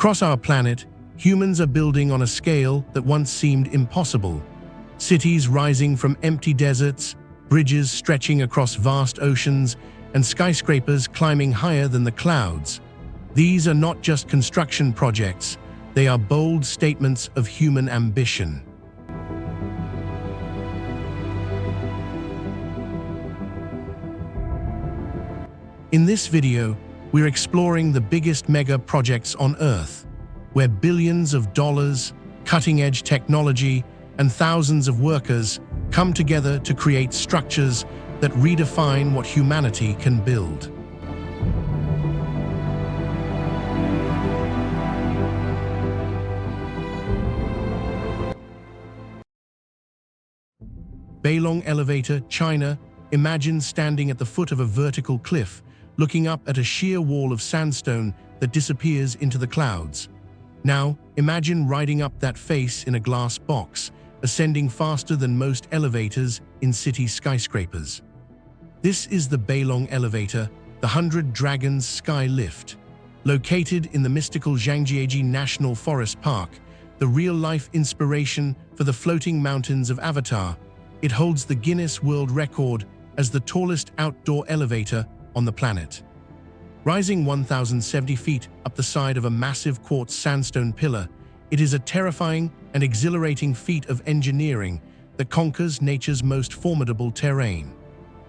Across our planet, humans are building on a scale that once seemed impossible. Cities rising from empty deserts, bridges stretching across vast oceans, and skyscrapers climbing higher than the clouds. These are not just construction projects, they are bold statements of human ambition. In this video, we're exploring the biggest mega projects on Earth, where billions of dollars, cutting-edge technology, and thousands of workers come together to create structures that redefine what humanity can build. Beilong Elevator, China. Imagine standing at the foot of a vertical cliff, looking up at a sheer wall of sandstone that disappears into the clouds. Now, imagine riding up that face in a glass box, ascending faster than most elevators in city skyscrapers. This is the Beilong Elevator, the 100 Dragons Sky Lift. Located in the mystical Zhangjiajie National Forest Park, the real-life inspiration for the floating mountains of Avatar, it holds the Guinness World Record as the tallest outdoor elevator on the planet. Rising 1,070 feet up the side of a massive quartz sandstone pillar, it is a terrifying and exhilarating feat of engineering that conquers nature's most formidable terrain.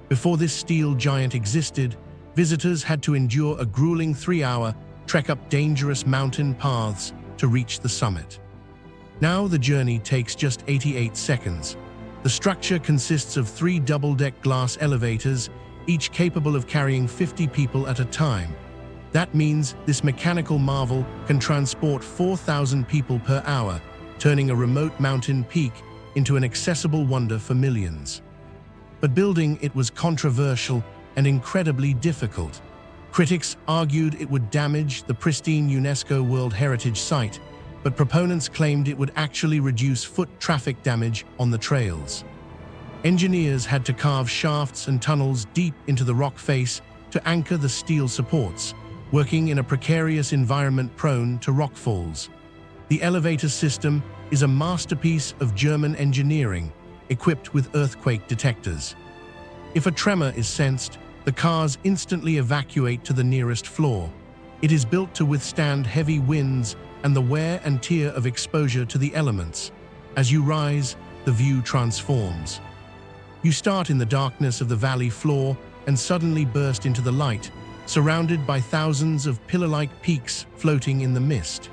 Before this steel giant existed, visitors had to endure a grueling 3-hour trek up dangerous mountain paths to reach the summit. Now the journey takes just 88 seconds. The structure consists of 3 double-deck glass elevators, each capable of carrying 50 people at a time. That means this mechanical marvel can transport 4,000 people per hour, turning a remote mountain peak into an accessible wonder for millions. But building it was controversial and incredibly difficult. Critics argued it would damage the pristine UNESCO World Heritage Site, but proponents claimed it would actually reduce foot traffic damage on the trails. Engineers had to carve shafts and tunnels deep into the rock face to anchor the steel supports, working in a precarious environment prone to rockfalls. The elevator system is a masterpiece of German engineering, equipped with earthquake detectors. If a tremor is sensed, the cars instantly evacuate to the nearest floor. It is built to withstand heavy winds and the wear and tear of exposure to the elements. As you rise, the view transforms. You start in the darkness of the valley floor and suddenly burst into the light, surrounded by thousands of pillar-like peaks floating in the mist.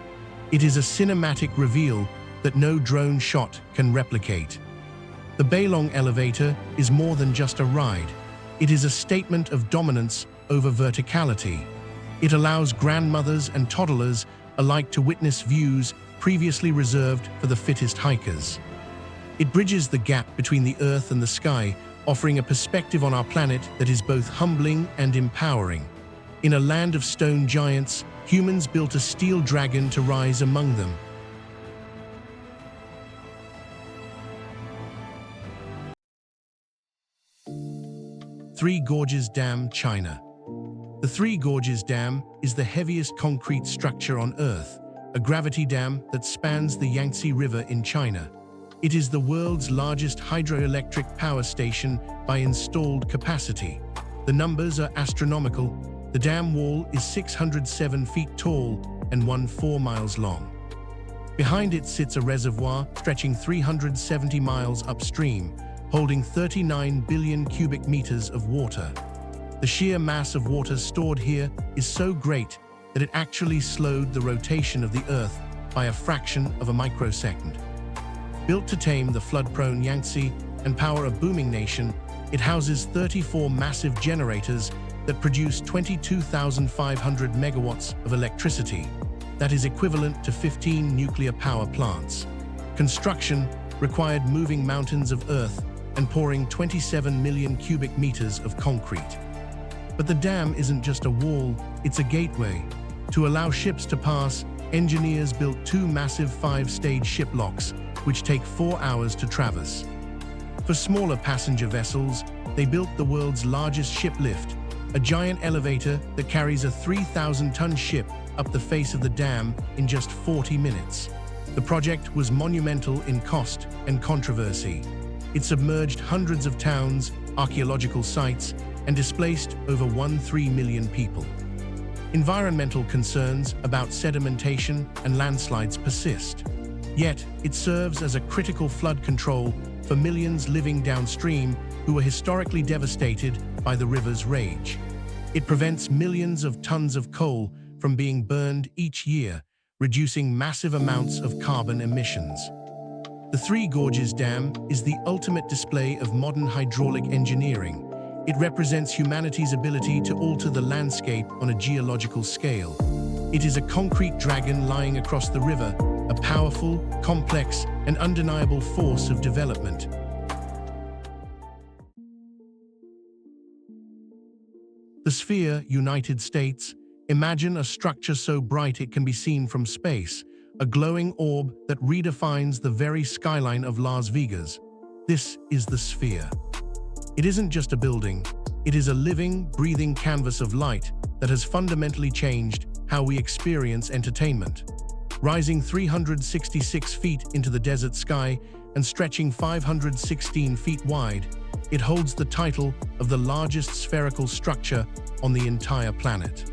It is a cinematic reveal that no drone shot can replicate. The Beilong Elevator is more than just a ride. It is a statement of dominance over verticality. It allows grandmothers and toddlers alike to witness views previously reserved for the fittest hikers. It bridges the gap between the earth and the sky, offering a perspective on our planet that is both humbling and empowering. In a land of stone giants, humans built a steel dragon to rise among them. Three Gorges Dam, China. The Three Gorges Dam is the heaviest concrete structure on Earth, a gravity dam that spans the Yangtze River in China. It is the world's largest hydroelectric power station by installed capacity. The numbers are astronomical. The dam wall is 607 feet tall and 4 miles long. Behind it sits a reservoir stretching 370 miles upstream, holding 39 billion cubic meters of water. The sheer mass of water stored here is so great that it actually slowed the rotation of the Earth by a fraction of a microsecond. Built to tame the flood-prone Yangtze and power a booming nation, it houses 34 massive generators that produce 22,500 megawatts of electricity. That is equivalent to 15 nuclear power plants. Construction required moving mountains of earth and pouring 27 million cubic meters of concrete. But the dam isn't just a wall, it's a gateway. To allow ships to pass, engineers built 2 massive 5-stage ship locks, which take 4 hours to traverse. For smaller passenger vessels, they built the world's largest ship lift, a giant elevator that carries a 3,000-ton ship up the face of the dam in just 40 minutes. The project was monumental in cost and controversy. It submerged hundreds of towns, archaeological sites, and displaced over 1.3 million people. Environmental concerns about sedimentation and landslides persist. Yet, it serves as a critical flood control for millions living downstream who were historically devastated by the river's rage. It prevents millions of tons of coal from being burned each year, reducing massive amounts of carbon emissions. The Three Gorges Dam is the ultimate display of modern hydraulic engineering. It represents humanity's ability to alter the landscape on a geological scale. It is a concrete dragon lying across the river, a powerful, complex, and undeniable force of development. The sphere, United States. Imagine a structure so bright it can be seen from space, a glowing orb that redefines the very skyline of Las Vegas. This is the sphere. It isn't just a building, it is a living, breathing canvas of light that has fundamentally changed how we experience entertainment. Rising 366 feet into the desert sky and stretching 516 feet wide, it holds the title of the largest spherical structure on the entire planet.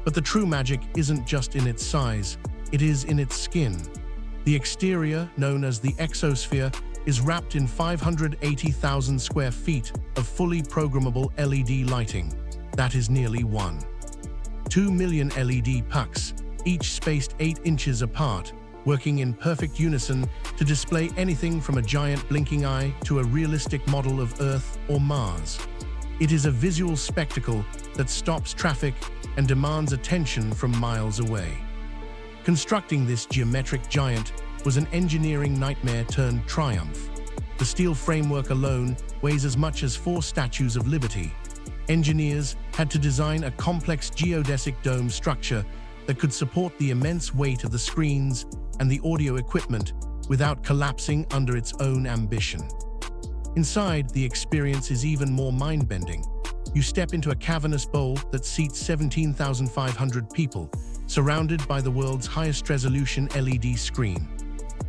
But the true magic isn't just in its size, it is in its skin. The exterior, known as the exosphere, is wrapped in 580,000 square feet of fully programmable LED lighting. That is nearly 1.2 million LED pucks, each spaced 8 inches apart, working in perfect unison to display anything from a giant blinking eye to a realistic model of Earth or Mars. It is a visual spectacle that stops traffic and demands attention from miles away. Constructing this geometric giant was an engineering nightmare turned triumph. The steel framework alone weighs as much as 4 Statues of Liberty. Engineers had to design a complex geodesic dome structure that could support the immense weight of the screens and the audio equipment without collapsing under its own ambition. Inside, the experience is even more mind-bending. You step into a cavernous bowl that seats 17,500 people, surrounded by the world's highest resolution LED screen.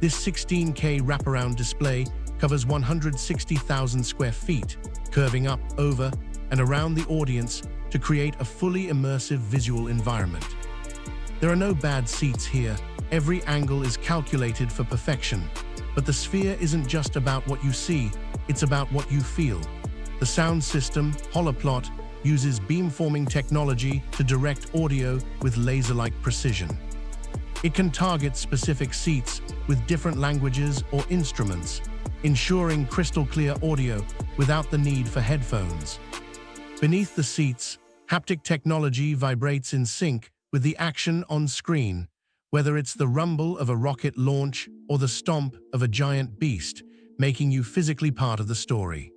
This 16K wraparound display covers 160,000 square feet, curving up, over, and around the audience to create a fully immersive visual environment. There are no bad seats here. Every angle is calculated for perfection. But the sphere isn't just about what you see, it's about what you feel. The sound system, Holoplot, uses beamforming technology to direct audio with laser-like precision. It can target specific seats with different languages or instruments, ensuring crystal-clear audio without the need for headphones. Beneath the seats, haptic technology vibrates in sync with the action on screen, whether it's the rumble of a rocket launch or the stomp of a giant beast, making you physically part of the story.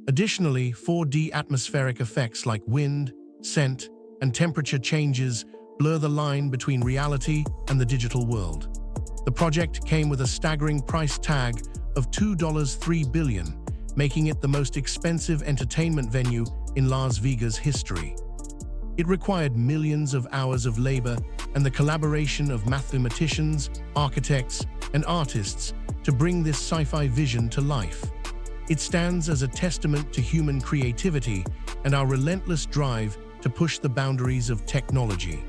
Additionally, 4D atmospheric effects like wind, scent, and temperature changes blur the line between reality and the digital world. The project came with a staggering price tag of $2.3 billion, making it the most expensive entertainment venue in Las Vegas history. It required millions of hours of labor and the collaboration of mathematicians, architects, and artists to bring this sci-fi vision to life. It stands as a testament to human creativity and our relentless drive to push the boundaries of technology.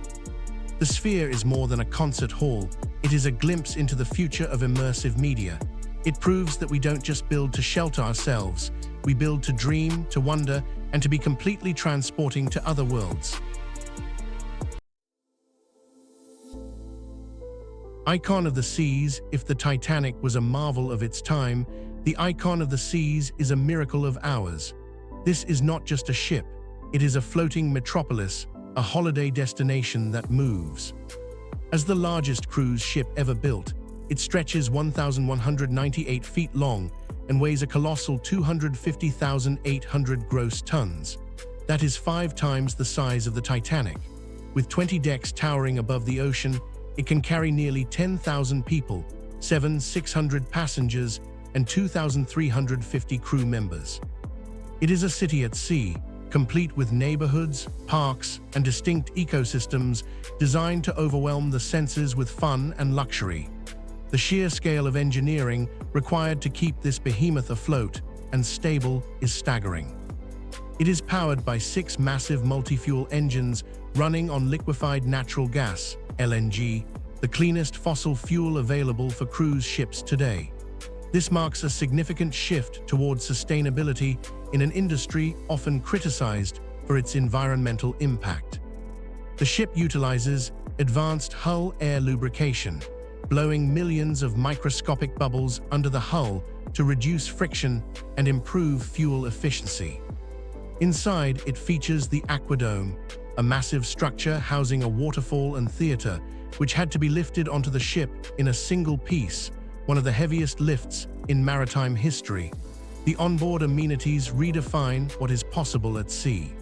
The Sphere is more than a concert hall, it is a glimpse into the future of immersive media. It proves that we don't just build to shelter ourselves, we build to dream, to wonder, and to be completely transporting to other worlds. Icon of the Seas. If the Titanic was a marvel of its time, the Icon of the Seas is a miracle of ours. This is not just a ship, it is a floating metropolis, a holiday destination that moves. As the largest cruise ship ever built, it stretches 1,198 feet long and weighs a colossal 250,800 gross tons. That is 5 times the size of the Titanic. With 20 decks towering above the ocean, it can carry nearly 10,000 people, 7,600 passengers, and 2,350 crew members. It is a city at sea, complete with neighborhoods, parks, and distinct ecosystems designed to overwhelm the senses with fun and luxury. The sheer scale of engineering required to keep this behemoth afloat and stable is staggering. It is powered by 6 massive multi-fuel engines running on liquefied natural gas, LNG, the cleanest fossil fuel available for cruise ships today. This marks a significant shift towards sustainability in an industry often criticized for its environmental impact. The ship utilizes advanced hull air lubrication, blowing millions of microscopic bubbles under the hull to reduce friction and improve fuel efficiency. Inside, it features the Aquadome, a massive structure housing a waterfall and theater, which had to be lifted onto the ship in a single piece, one of the heaviest lifts in maritime history. The onboard amenities redefine what is possible at sea.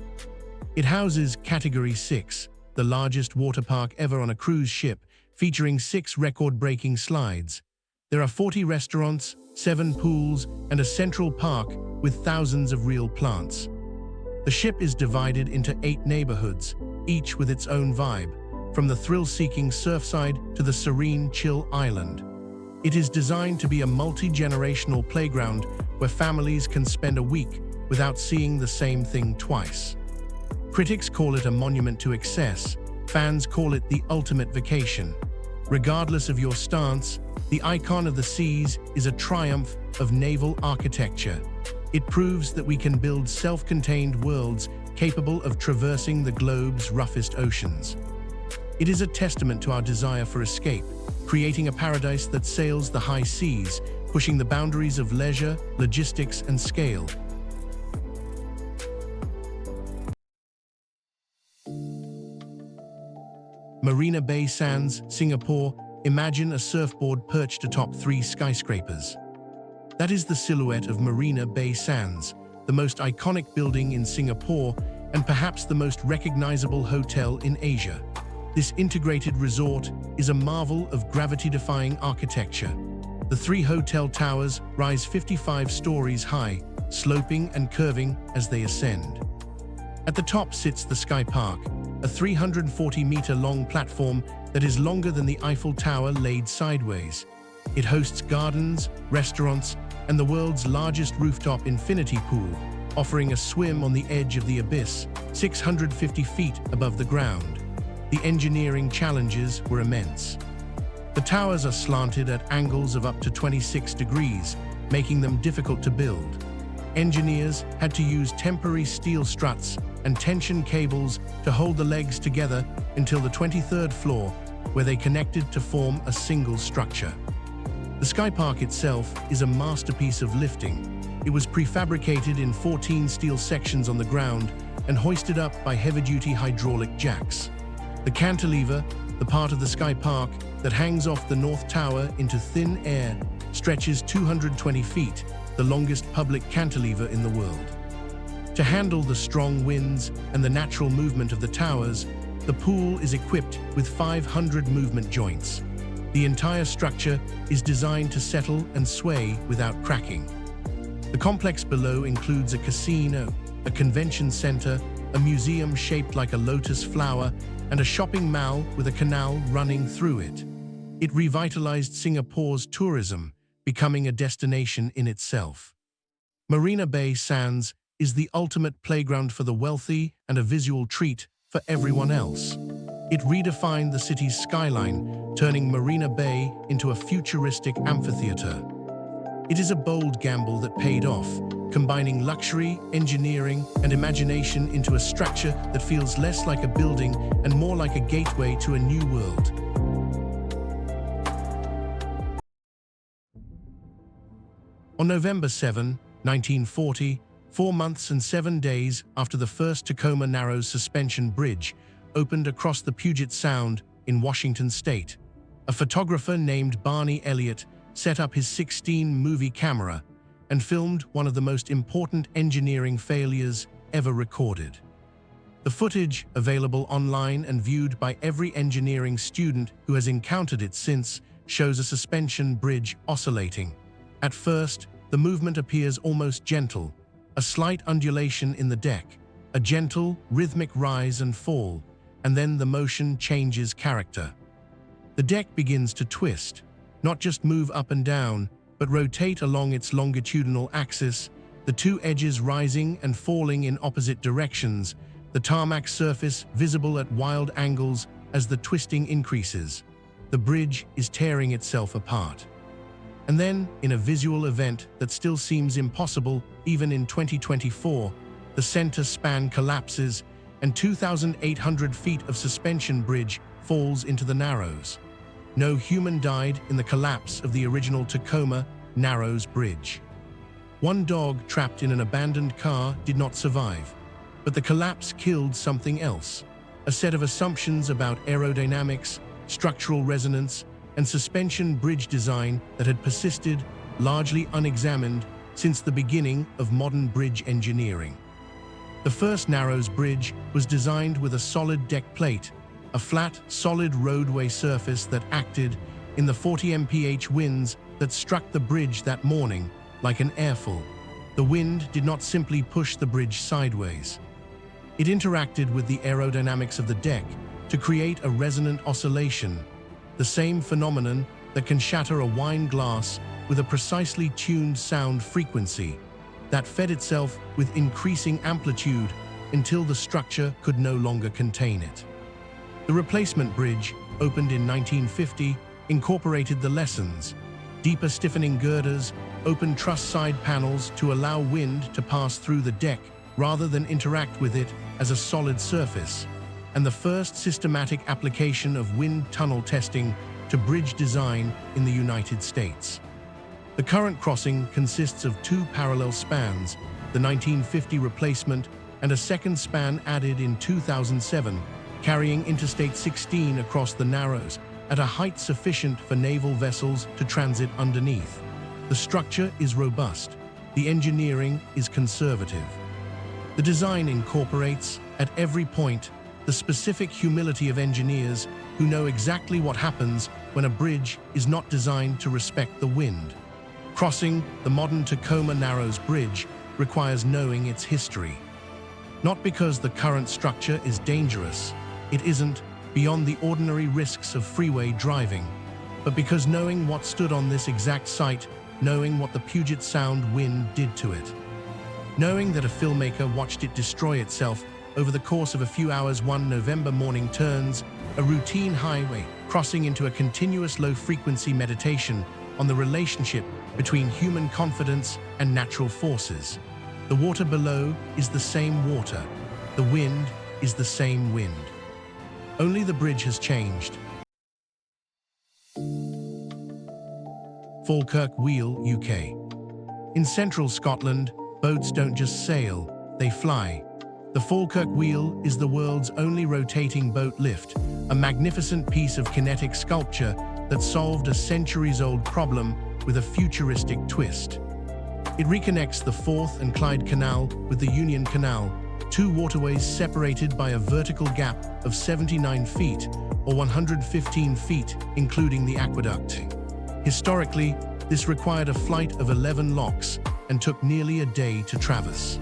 It houses Category 6, the largest water park ever on a cruise ship, featuring 6 record-breaking slides. There are 40 restaurants, 7 pools, and a central park with thousands of real plants. The ship is divided into 8 neighborhoods, each with its own vibe, from the thrill-seeking surfside to the serene, chill island. It is designed to be a multi-generational playground where families can spend a week without seeing the same thing twice. Critics call it a monument to excess, fans call it the ultimate vacation. Regardless of your stance, the icon of the seas is a triumph of naval architecture. It proves that we can build self-contained worlds capable of traversing the globe's roughest oceans. It is a testament to our desire for escape, creating a paradise that sails the high seas, pushing the boundaries of leisure, logistics, and scale. Marina Bay Sands, Singapore. Imagine a surfboard perched atop 3 skyscrapers. That is the silhouette of Marina Bay Sands, the most iconic building in Singapore and perhaps the most recognizable hotel in Asia. This integrated resort is a marvel of gravity-defying architecture. The 3 hotel towers rise 55 stories high, sloping and curving as they ascend. At the top sits the Sky Park, a 340-meter-long platform that is longer than the Eiffel Tower laid sideways. It hosts gardens, restaurants, and the world's largest rooftop infinity pool, offering a swim on the edge of the abyss, 650 feet above the ground. The engineering challenges were immense. The towers are slanted at angles of up to 26 degrees, making them difficult to build. Engineers had to use temporary steel struts and tension cables to hold the legs together until the 23rd floor, where they connected to form a single structure. The Sky Park itself is a masterpiece of lifting. It was prefabricated in 14 steel sections on the ground and hoisted up by heavy-duty hydraulic jacks. The cantilever, the part of the Sky Park that hangs off the North Tower into thin air, stretches 220 feet, the longest public cantilever in the world. To handle the strong winds and the natural movement of the towers, the pool is equipped with 500 movement joints. The entire structure is designed to settle and sway without cracking. The complex below includes a casino, a convention center, a museum shaped like a lotus flower, and a shopping mall with a canal running through it. It revitalized Singapore's tourism, becoming a destination in itself. Marina Bay Sands is the ultimate playground for the wealthy and a visual treat for everyone else. It redefined the city's skyline, turning Marina Bay into a futuristic amphitheater. It is a bold gamble that paid off, combining luxury, engineering, and imagination into a structure that feels less like a building and more like a gateway to a new world. On November 7, 1940, 4 months and 7 days after the first Tacoma Narrows Suspension Bridge opened across the Puget Sound in Washington state, a photographer named Barney Elliott set up his 16-movie camera and filmed one of the most important engineering failures ever recorded. The footage, available online and viewed by every engineering student who has encountered it since, shows a suspension bridge oscillating. At first, the movement appears almost gentle, a slight undulation in the deck, a gentle, rhythmic rise and fall, and then the motion changes character. The deck begins to twist, not just move up and down, but rotate along its longitudinal axis, the two edges rising and falling in opposite directions, the tarmac surface visible at wild angles as the twisting increases. The bridge is tearing itself apart. And then, in a visual event that still seems impossible even in 2024, the center span collapses and 2,800 feet of suspension bridge falls into the Narrows. No human died in the collapse of the original Tacoma Narrows Bridge. One dog trapped in an abandoned car did not survive, but the collapse killed something else, a set of assumptions about aerodynamics, structural resonance, and suspension bridge design that had persisted, largely unexamined, since the beginning of modern bridge engineering. The first Narrows Bridge was designed with a solid deck plate, a flat, solid roadway surface that acted in the 40 mph winds that struck the bridge that morning like an airfall. The wind did not simply push the bridge sideways. It interacted with the aerodynamics of the deck to create a resonant oscillation, the same phenomenon that can shatter a wine glass with a precisely tuned sound frequency that fed itself with increasing amplitude until the structure could no longer contain it. The replacement bridge, opened in 1950, incorporated the lessons: deeper stiffening girders, open truss side panels to allow wind to pass through the deck rather than interact with it as a solid surface, and the first systematic application of wind tunnel testing to bridge design in the United States. The current crossing consists of two parallel spans, the 1950 replacement and a second span added in 2007, carrying Interstate 16 across the Narrows at a height sufficient for naval vessels to transit underneath. The structure is robust. The engineering is conservative. The design incorporates, at every point, the specific humility of engineers who know exactly what happens when a bridge is not designed to respect the wind. Crossing the modern Tacoma Narrows Bridge requires knowing its history. Not because the current structure is dangerous, it isn't, beyond the ordinary risks of freeway driving, but because knowing what stood on this exact site, knowing what the Puget Sound wind did to it. Knowing that a filmmaker watched it destroy itself over the course of a few hours. One November morning turns a routine highway crossing into a continuous low-frequency meditation on the relationship between human confidence and natural forces. The water below is the same water. The wind is the same wind. Only the bridge has changed. Falkirk Wheel, UK. In central Scotland, boats don't just sail, they fly. The Falkirk Wheel is the world's only rotating boat lift, a magnificent piece of kinetic sculpture that solved a centuries-old problem with a futuristic twist. It reconnects the Forth and Clyde Canal with the Union Canal, two waterways separated by a vertical gap of 79 feet, or 115 feet, including the aqueduct. Historically, this required a flight of 11 locks and took nearly a day to traverse.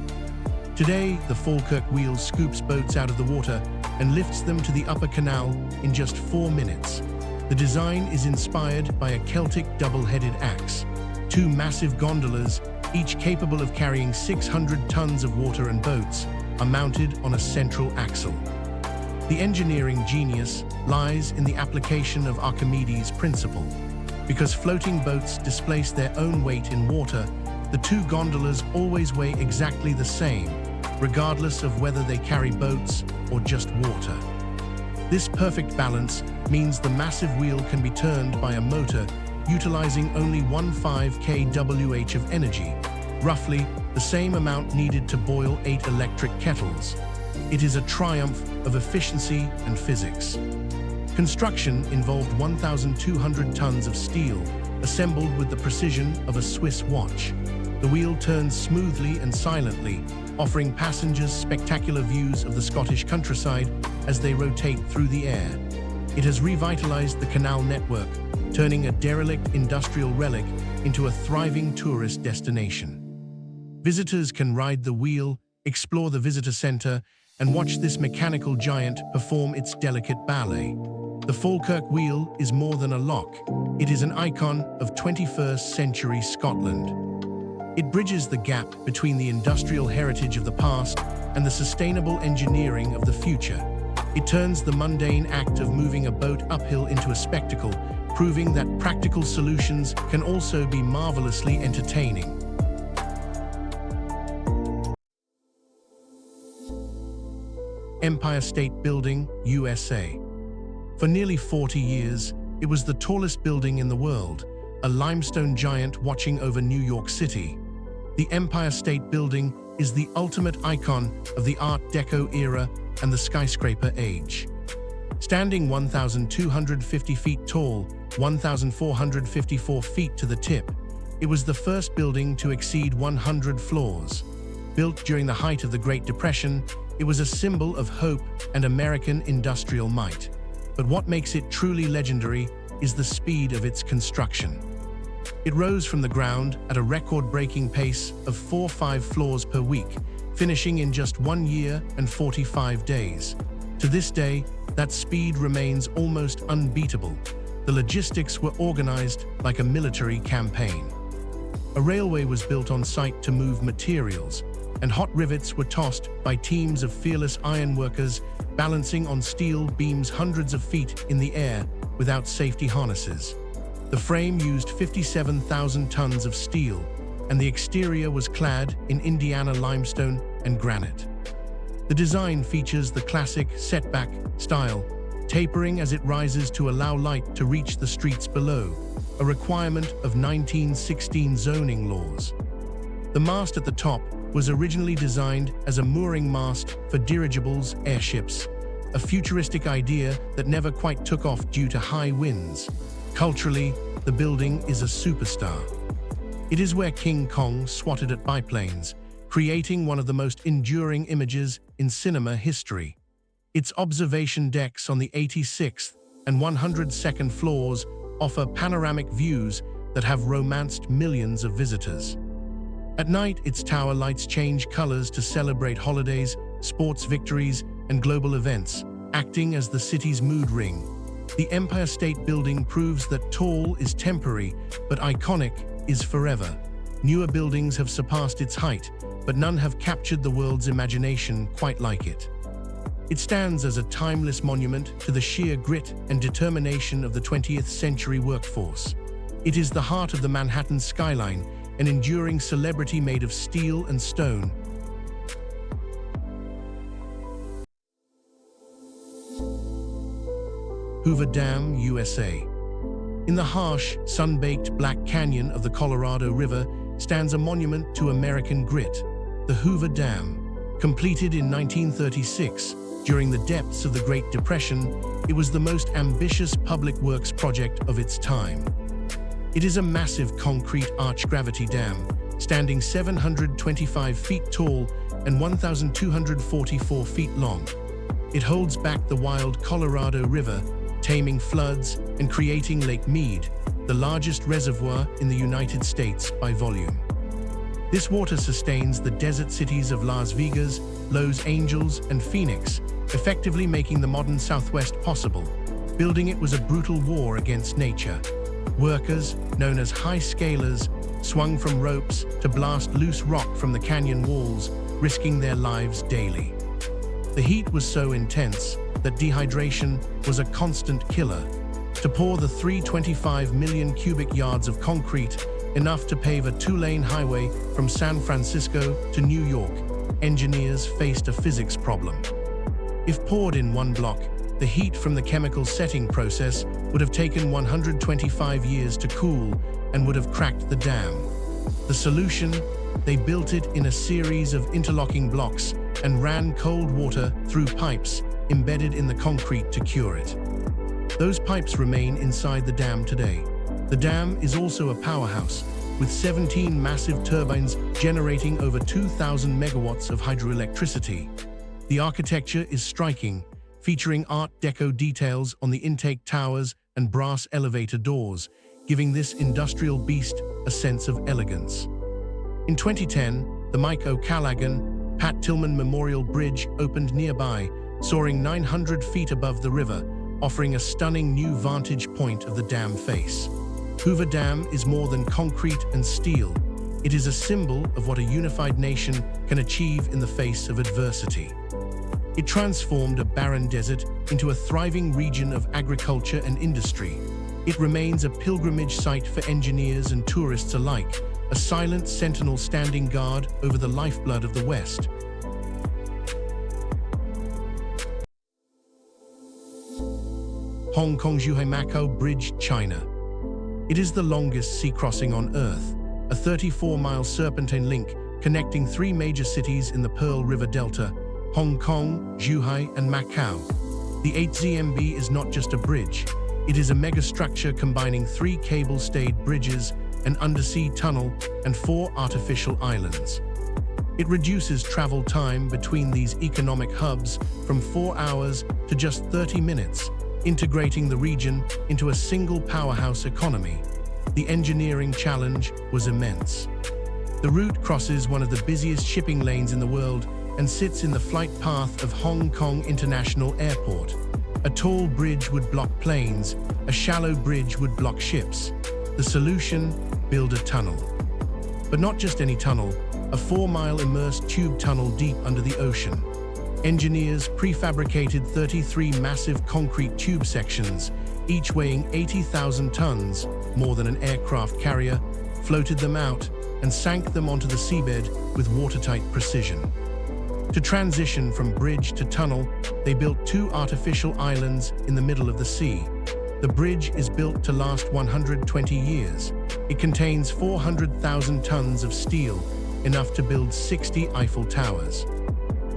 Today, the Falkirk Wheel scoops boats out of the water and lifts them to the upper canal in just 4 minutes. The design is inspired by a Celtic double-headed axe. Two massive gondolas, each capable of carrying 600 tons of water and boats, are mounted on a central axle. The engineering genius lies in the application of Archimedes' principle. Because floating boats displace their own weight in water, the two gondolas always weigh exactly the same, regardless of whether they carry boats or just water. This perfect balance means the massive wheel can be turned by a motor utilizing only 15 kWh of energy, roughly the same amount needed to boil 8 electric kettles. It is a triumph of efficiency and physics. Construction involved 1,200 tons of steel, assembled with the precision of a Swiss watch. The wheel turns smoothly and silently, offering passengers spectacular views of the Scottish countryside as they rotate through the air. It has revitalized the canal network, turning a derelict industrial relic into a thriving tourist destination. Visitors can ride the wheel Explore the visitor center and watch this mechanical giant perform its delicate ballet. The Falkirk wheel is more than a lock. It is an icon of 21st century Scotland. It bridges the gap between the industrial heritage of the past and the sustainable engineering of the future. It turns the mundane act of moving a boat uphill into a spectacle, proving that practical solutions can also be marvelously entertaining. Empire State Building, USA. For nearly 40 years, it was the tallest building in the world, a limestone giant watching over New York City. The Empire State Building is the ultimate icon of the Art Deco era and the skyscraper age. Standing 1,250 feet tall, 1,454 feet to the tip, it was the first building to exceed 100 floors. Built during the height of the Great Depression, it was a symbol of hope and American industrial might. But what makes it truly legendary is the speed of its construction. It rose from the ground at a record-breaking pace of 4-5 floors per week, finishing in just 1 year and 45 days. To this day, that speed remains almost unbeatable. The logistics were organized like a military campaign. A railway was built on site to move materials, and hot rivets were tossed by teams of fearless ironworkers balancing on steel beams hundreds of feet in the air without safety harnesses. The frame used 57,000 tons of steel, and the exterior was clad in Indiana limestone and granite. The design features the classic setback style, tapering as it rises to allow light to reach the streets below, a requirement of 1916 zoning laws. The mast at the top was originally designed as a mooring mast for dirigibles, airships, a futuristic idea that never quite took off due to high winds. Culturally, the building is a superstar. It is where King Kong swatted at biplanes, creating one of the most enduring images in cinema history. Its observation decks on the 86th and 102nd floors offer panoramic views that have romanced millions of visitors. At night, its tower lights change colors to celebrate holidays, sports victories, and global events, acting as the city's mood ring. The Empire State Building proves that tall is temporary, but iconic is forever. Newer buildings have surpassed its height, but none have captured the world's imagination quite like it. It stands as a timeless monument to the sheer grit and determination of the 20th century workforce. It is the heart of the Manhattan skyline, an enduring celebrity made of steel and stone. Hoover Dam, USA. In the harsh, sun-baked Black Canyon of the Colorado River stands a monument to American grit, the Hoover Dam. Completed in 1936, during the depths of the Great Depression, it was the most ambitious public works project of its time. It is a massive concrete arch-gravity dam, standing 725 feet tall and 1,244 feet long. It holds back the wild Colorado River, taming floods and creating Lake Mead, the largest reservoir in the United States by volume. This water sustains the desert cities of Las Vegas, Los Angeles, and Phoenix, effectively making the modern Southwest possible. Building it was a brutal war against nature. Workers, known as high scalers, swung from ropes to blast loose rock from the canyon walls, risking their lives daily. The heat was so intense that dehydration was a constant killer. To pour the 325 million cubic yards of concrete, enough to pave a 2-lane highway from San Francisco to New York, engineers faced a physics problem. If poured in one block, the heat from the chemical setting process would have taken 125 years to cool and would have cracked the dam. The solution? They built it in a series of interlocking blocks and ran cold water through pipes embedded in the concrete to cure it. Those pipes remain inside the dam today. The dam is also a powerhouse, with 17 massive turbines generating over 2,000 megawatts of hydroelectricity. The architecture is striking, featuring Art Deco details on the intake towers and brass elevator doors, giving this industrial beast a sense of elegance. In 2010, the Mike O'Callaghan Pat Tillman Memorial Bridge opened nearby, soaring 900 feet above the river, offering a stunning new vantage point of the dam face. Hoover Dam is more than concrete and steel. It is a symbol of what a unified nation can achieve in the face of adversity. It transformed a barren desert into a thriving region of agriculture and industry. It remains a pilgrimage site for engineers and tourists alike, a silent sentinel standing guard over the lifeblood of the West. Hong Kong Zhuhai-Macao Bridge, China. It is the longest sea crossing on Earth, a 34-mile serpentine link connecting three major cities in the Pearl River Delta: Hong Kong, Zhuhai, and Macau. The 8ZMB is not just a bridge. It is a megastructure combining 3 cable-stayed bridges, an undersea tunnel, and 4 artificial islands. It reduces travel time between these economic hubs from 4 hours to just 30 minutes, integrating the region into a single powerhouse economy. The engineering challenge was immense. The route crosses one of the busiest shipping lanes in the world and sits in the flight path of Hong Kong International Airport. A tall bridge would block planes, a shallow bridge would block ships. The solution: build a tunnel. But not just any tunnel, a 4-mile immersed tube tunnel deep under the ocean. Engineers prefabricated 33 massive concrete tube sections, each weighing 80,000 tons, more than an aircraft carrier, floated them out, and sank them onto the seabed with watertight precision. To transition from bridge to tunnel, they built 2 artificial islands in the middle of the sea. The bridge is built to last 120 years. It contains 400,000 tons of steel, enough to build 60 Eiffel Towers.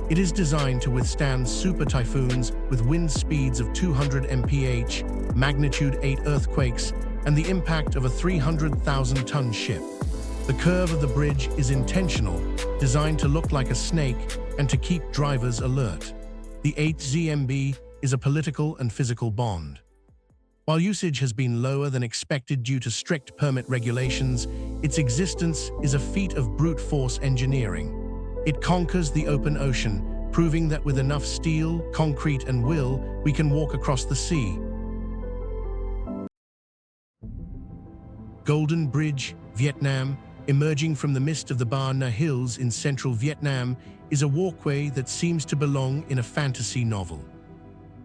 It is designed to withstand super typhoons with wind speeds of 200 mph, magnitude 8 earthquakes, and the impact of a 300,000-ton ship. The curve of the bridge is intentional, designed to look like a snake and to keep drivers alert. The 8ZMB is a political and physical bond. While usage has been lower than expected due to strict permit regulations, its existence is a feat of brute force engineering. It conquers the open ocean, proving that with enough steel, concrete, and will, we can walk across the sea. Golden Bridge, Vietnam, emerging from the mist of the Ba Na Hills in central Vietnam, is a walkway that seems to belong in a fantasy novel.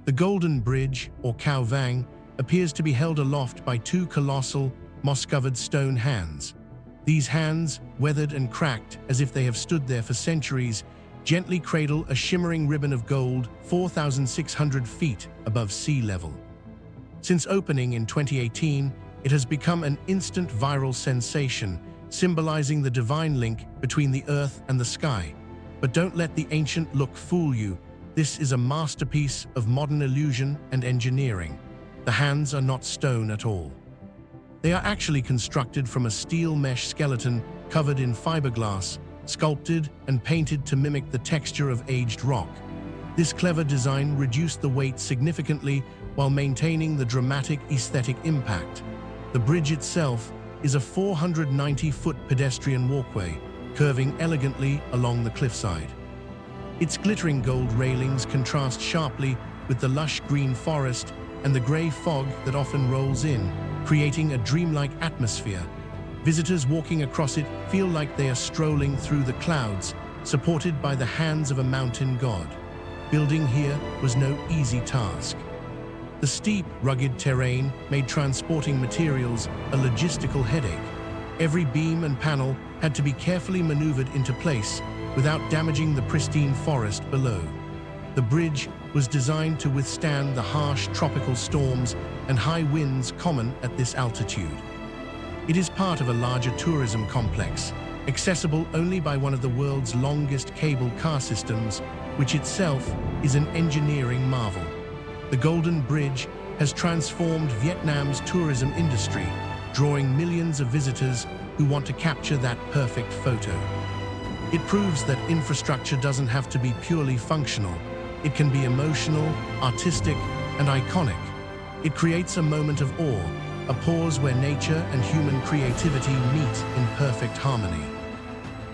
The Golden Bridge, or Cao Vang, appears to be held aloft by 2 colossal, moss-covered stone hands. These hands, weathered and cracked as if they have stood there for centuries, gently cradle a shimmering ribbon of gold 4,600 feet above sea level. Since opening in 2018, it has become an instant viral sensation, symbolizing the divine link between the earth and the sky. But don't let the ancient look fool you. This is a masterpiece of modern illusion and engineering. The hands are not stone at all. They are actually constructed from a steel mesh skeleton covered in fiberglass, sculpted and painted to mimic the texture of aged rock. This clever design reduced the weight significantly while maintaining the dramatic aesthetic impact. The bridge itself is a 490-foot pedestrian walkway, curving elegantly along the cliffside. Its glittering gold railings contrast sharply with the lush green forest and the gray fog that often rolls in, creating a dreamlike atmosphere. Visitors walking across it feel like they are strolling through the clouds, supported by the hands of a mountain god. Building here was no easy task. The steep, rugged terrain made transporting materials a logistical headache. Every beam and panel had to be carefully maneuvered into place without damaging the pristine forest below. The bridge was designed to withstand the harsh tropical storms and high winds common at this altitude. It is part of a larger tourism complex, accessible only by one of the world's longest cable car systems, which itself is an engineering marvel. The Golden Bridge has transformed Vietnam's tourism industry, drawing millions of visitors who want to capture that perfect photo. It proves that infrastructure doesn't have to be purely functional. It can be emotional, artistic, and iconic. It creates a moment of awe, a pause where nature and human creativity meet in perfect harmony.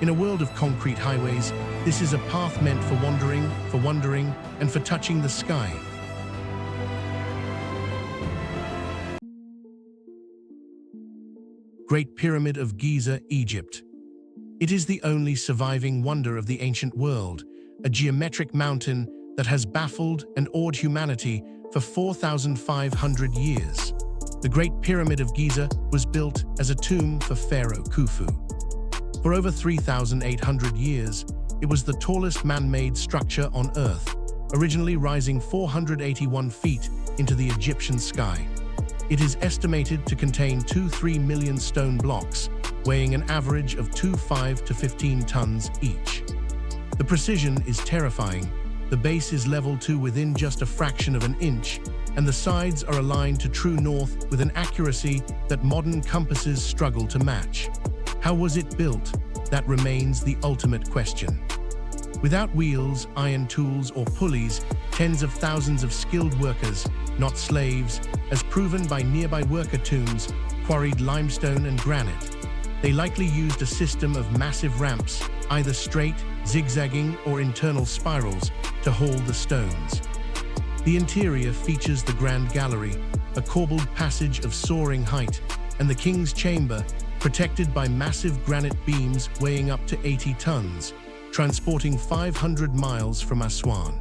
In a world of concrete highways, this is a path meant for wandering, and for touching the sky. Great Pyramid of Giza, Egypt. It is the only surviving wonder of the ancient world, a geometric mountain that has baffled and awed humanity for 4,500 years. The Great Pyramid of Giza was built as a tomb for Pharaoh Khufu. For over 3,800 years, it was the tallest man-made structure on Earth, originally rising 481 feet into the Egyptian sky. It is estimated to contain 2-3 million stone blocks, weighing an average of 5 to 15 tons each. The precision is terrifying. The base is leveled to within just a fraction of an inch, and the sides are aligned to true north with an accuracy that modern compasses struggle to match. How was it built? That remains the ultimate question. Without wheels, iron tools, or pulleys, tens of thousands of skilled workers, not slaves, as proven by nearby worker tombs, quarried limestone and granite. They likely used a system of massive ramps, either straight, zigzagging, or internal spirals, to haul the stones. The interior features the Grand Gallery, a corbelled passage of soaring height, and the King's Chamber, protected by massive granite beams weighing up to 80 tons, transporting 500 miles from Aswan.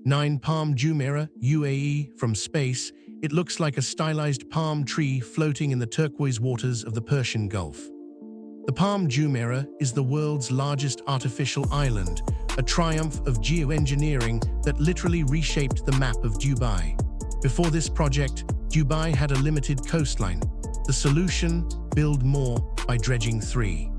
Nine Palm Jumeirah, UAE. From space, it looks like a stylized palm tree floating in the turquoise waters of the Persian Gulf. The Palm Jumeirah is the world's largest artificial island, a triumph of geoengineering that literally reshaped the map of Dubai. Before this project, Dubai had a limited coastline. The solution? Build more by dredging 3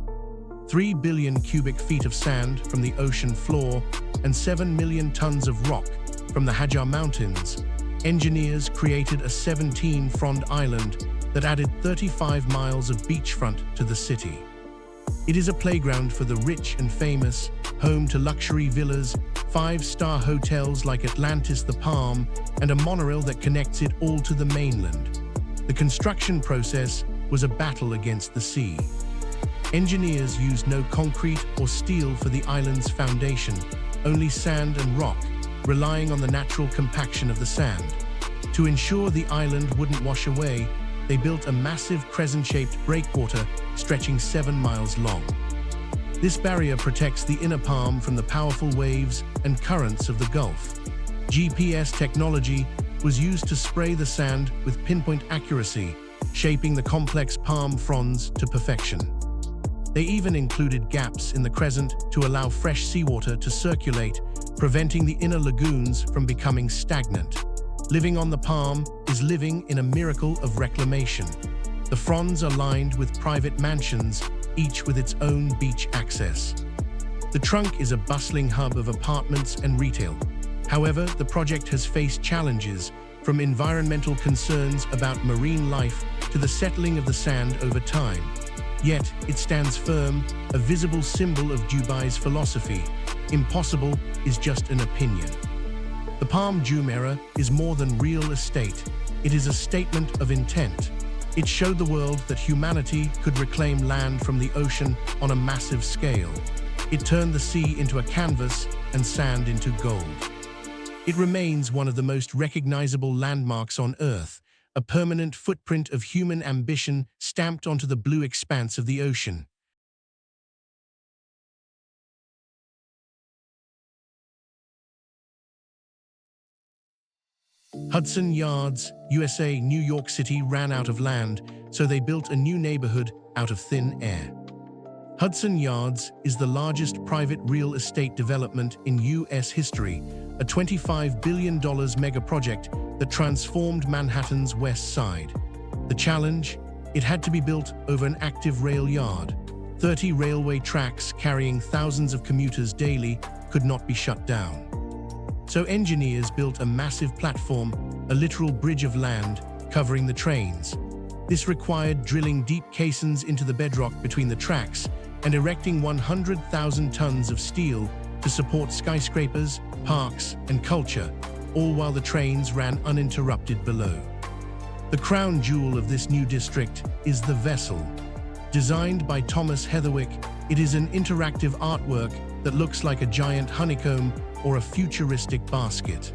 billion cubic feet of sand from the ocean floor and 7 million tons of rock from the Hajar Mountains. Engineers created a 17-frond island that added 35 miles of beachfront to the city. It is a playground for the rich and famous, home to luxury villas, 5-star hotels like Atlantis the Palm, and a monorail that connects it all to the mainland. The construction process was a battle against the sea. Engineers used no concrete or steel for the island's foundation, only sand and rock, relying on the natural compaction of the sand. To ensure the island wouldn't wash away, they built a massive crescent-shaped breakwater stretching 7 miles long. This barrier protects the inner palm from the powerful waves and currents of the Gulf. GPS technology was used to spray the sand with pinpoint accuracy, shaping the complex palm fronds to perfection. They even included gaps in the crescent to allow fresh seawater to circulate, preventing the inner lagoons from becoming stagnant. Living on the palm is living in a miracle of reclamation. The fronds are lined with private mansions, each with its own beach access. The trunk is a bustling hub of apartments and retail. However, the project has faced challenges, from environmental concerns about marine life to the settling of the sand over time. Yet, it stands firm, a visible symbol of Dubai's philosophy. Impossible is just an opinion. The Palm Jumeirah is more than real estate. It is a statement of intent. It showed the world that humanity could reclaim land from the ocean on a massive scale. It turned the sea into a canvas and sand into gold. It remains one of the most recognizable landmarks on Earth, a permanent footprint of human ambition stamped onto the blue expanse of the ocean. Hudson Yards, USA. New York City ran out of land, so they built a new neighborhood out of thin air. Hudson Yards is the largest private real estate development in U.S. history, a $25 billion mega project that transformed Manhattan's West Side. The challenge? It had to be built over an active rail yard. 30 railway tracks carrying thousands of commuters daily could not be shut down. So engineers built a massive platform, a literal bridge of land, covering the trains. This required drilling deep caissons into the bedrock between the tracks and erecting 100,000 tons of steel to support skyscrapers, parks, and culture, all while the trains ran uninterrupted below. The crown jewel of this new district is the Vessel. Designed by Thomas Heatherwick, it is an interactive artwork that looks like a giant honeycomb or a futuristic basket.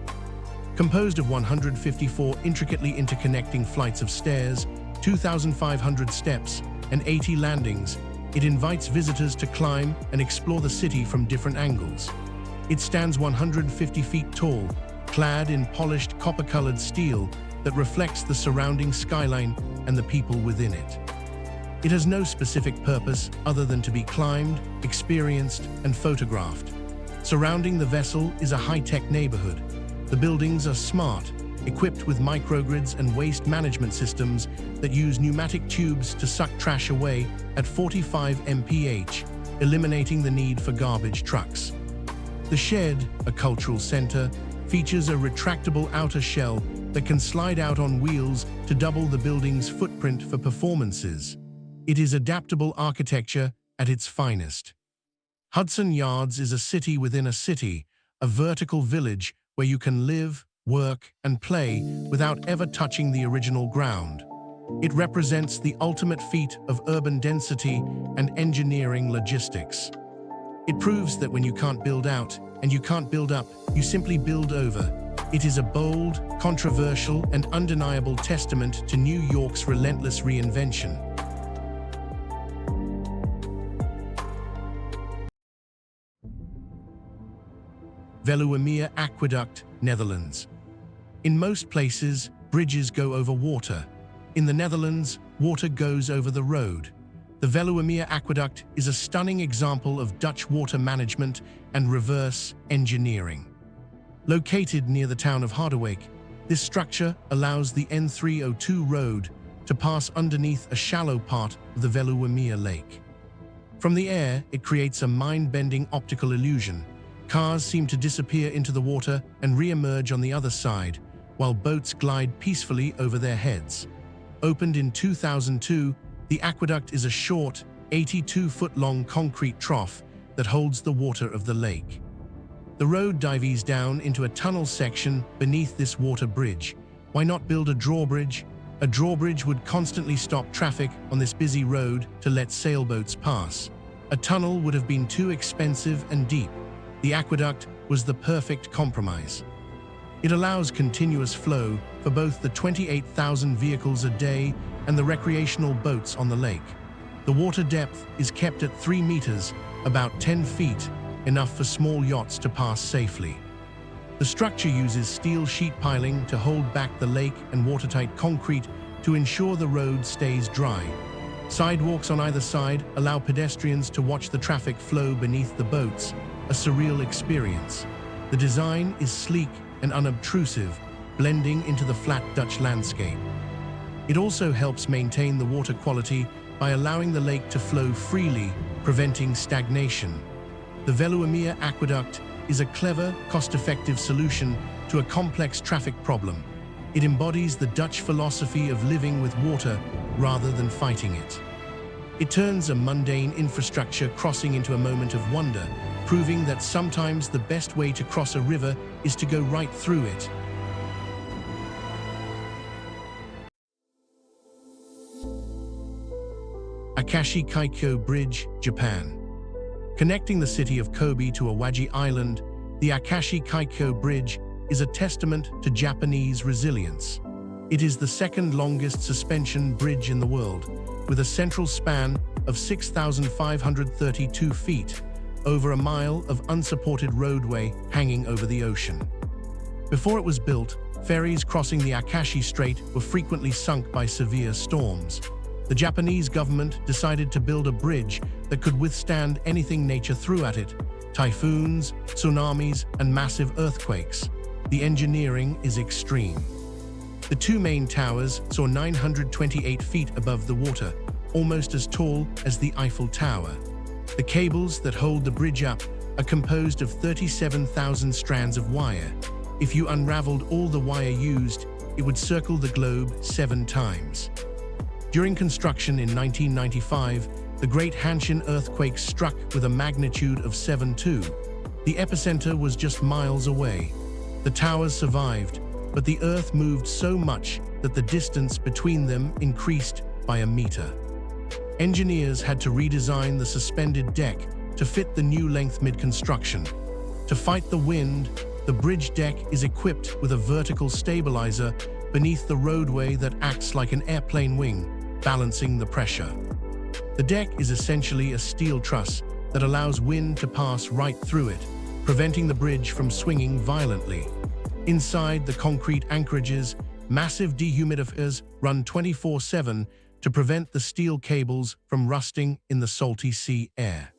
Composed of 154 intricately interconnecting flights of stairs, 2,500 steps, and 80 landings, it invites visitors to climb and explore the city from different angles. It stands 150 feet tall, clad in polished copper-colored steel that reflects the surrounding skyline and the people within it. It has no specific purpose other than to be climbed, experienced, and photographed. Surrounding the Vessel is a high-tech neighborhood. The buildings are smart, equipped with microgrids and waste management systems that use pneumatic tubes to suck trash away at 45 mph, eliminating the need for garbage trucks. The Shed, a cultural center, features a retractable outer shell that can slide out on wheels to double the building's footprint for performances. It is adaptable architecture at its finest. Hudson Yards is a city within a city, a vertical village where you can live, work, and play without ever touching the original ground. It represents the ultimate feat of urban density and engineering logistics. It proves that when you can't build out and you can't build up, you simply build over. It is a bold, controversial, and undeniable testament to New York's relentless reinvention. Veluwemeer Aqueduct, Netherlands. In most places, bridges go over water. In the Netherlands, water goes over the road. The Veluwemeer Aqueduct is a stunning example of Dutch water management and reverse engineering. Located near the town of Harderwijk, this structure allows the N302 road to pass underneath a shallow part of the Veluwemeer Lake. From the air, it creates a mind-bending optical illusion. Cars seem to disappear into the water and re-emerge on the other side, while boats glide peacefully over their heads. Opened in 2002, the aqueduct is a short, 82-foot-long concrete trough that holds the water of the lake. The road dives down into a tunnel section beneath this water bridge. Why not build a drawbridge? A drawbridge would constantly stop traffic on this busy road to let sailboats pass. A tunnel would have been too expensive and deep. The aqueduct was the perfect compromise. It allows continuous flow for both the 28,000 vehicles a day and the recreational boats on the lake. The water depth is kept at 3 meters, about 10 feet, enough for small yachts to pass safely. The structure uses steel sheet piling to hold back the lake and watertight concrete to ensure the road stays dry. Sidewalks on either side allow pedestrians to watch the traffic flow beneath the boats, a surreal experience. The design is sleek and unobtrusive, blending into the flat Dutch landscape. It also helps maintain the water quality by allowing the lake to flow freely, preventing stagnation. The Veluwemeer Aqueduct is a clever, cost-effective solution to a complex traffic problem. It embodies the Dutch philosophy of living with water rather than fighting it. It turns a mundane infrastructure crossing into a moment of wonder, proving that sometimes the best way to cross a river is to go right through it. Akashi Kaikyo Bridge, Japan. Connecting the city of Kobe to Awaji Island, the Akashi Kaikyo Bridge is a testament to Japanese resilience. It is the second longest suspension bridge in the world, with a central span of 6,532 feet, over a mile of unsupported roadway hanging over the ocean. Before it was built, ferries crossing the Akashi Strait were frequently sunk by severe storms. The Japanese government decided to build a bridge that could withstand anything nature threw at it: typhoons, tsunamis, and massive earthquakes. The engineering is extreme. The two main towers soar 928 feet above the water, almost as tall as the Eiffel Tower. The cables that hold the bridge up are composed of 37,000 strands of wire. If you unraveled all the wire used, it would circle the globe 7 times. During construction in 1995, the Great Hanshin earthquake struck with a magnitude of 7.2. The epicenter was just miles away. The towers survived, but the earth moved so much that the distance between them increased by a meter. Engineers had to redesign the suspended deck to fit the new length mid-construction. To fight the wind, the bridge deck is equipped with a vertical stabilizer beneath the roadway that acts like an airplane wing, balancing the pressure. The deck is essentially a steel truss that allows wind to pass right through it, preventing the bridge from swinging violently. Inside the concrete anchorages, massive dehumidifiers run 24/7 to prevent the steel cables from rusting in the salty sea air.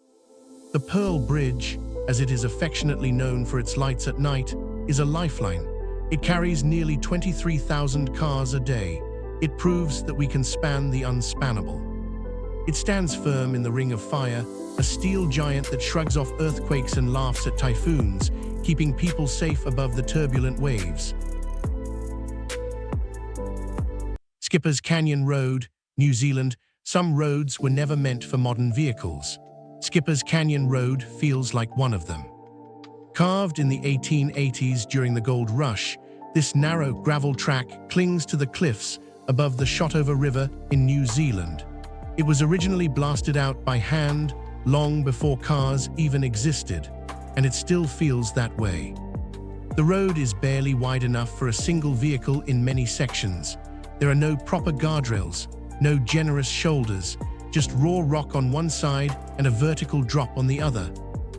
The Pearl Bridge, as it is affectionately known for its lights at night, is a lifeline. It carries nearly 23,000 cars a day. It proves that we can span the unspannable. It stands firm in the Ring of Fire, a steel giant that shrugs off earthquakes and laughs at typhoons, keeping people safe above the turbulent waves. Skipper's Canyon Road, New Zealand. Some roads were never meant for modern vehicles. Skipper's Canyon Road feels like one of them. Carved in the 1880s during the Gold Rush, this narrow gravel track clings to the cliffs above the Shotover River in New Zealand. It was originally blasted out by hand long before cars even existed, and it still feels that way. The road is barely wide enough for a single vehicle in many sections. There are no proper guardrails, no generous shoulders, just raw rock on one side and a vertical drop on the other.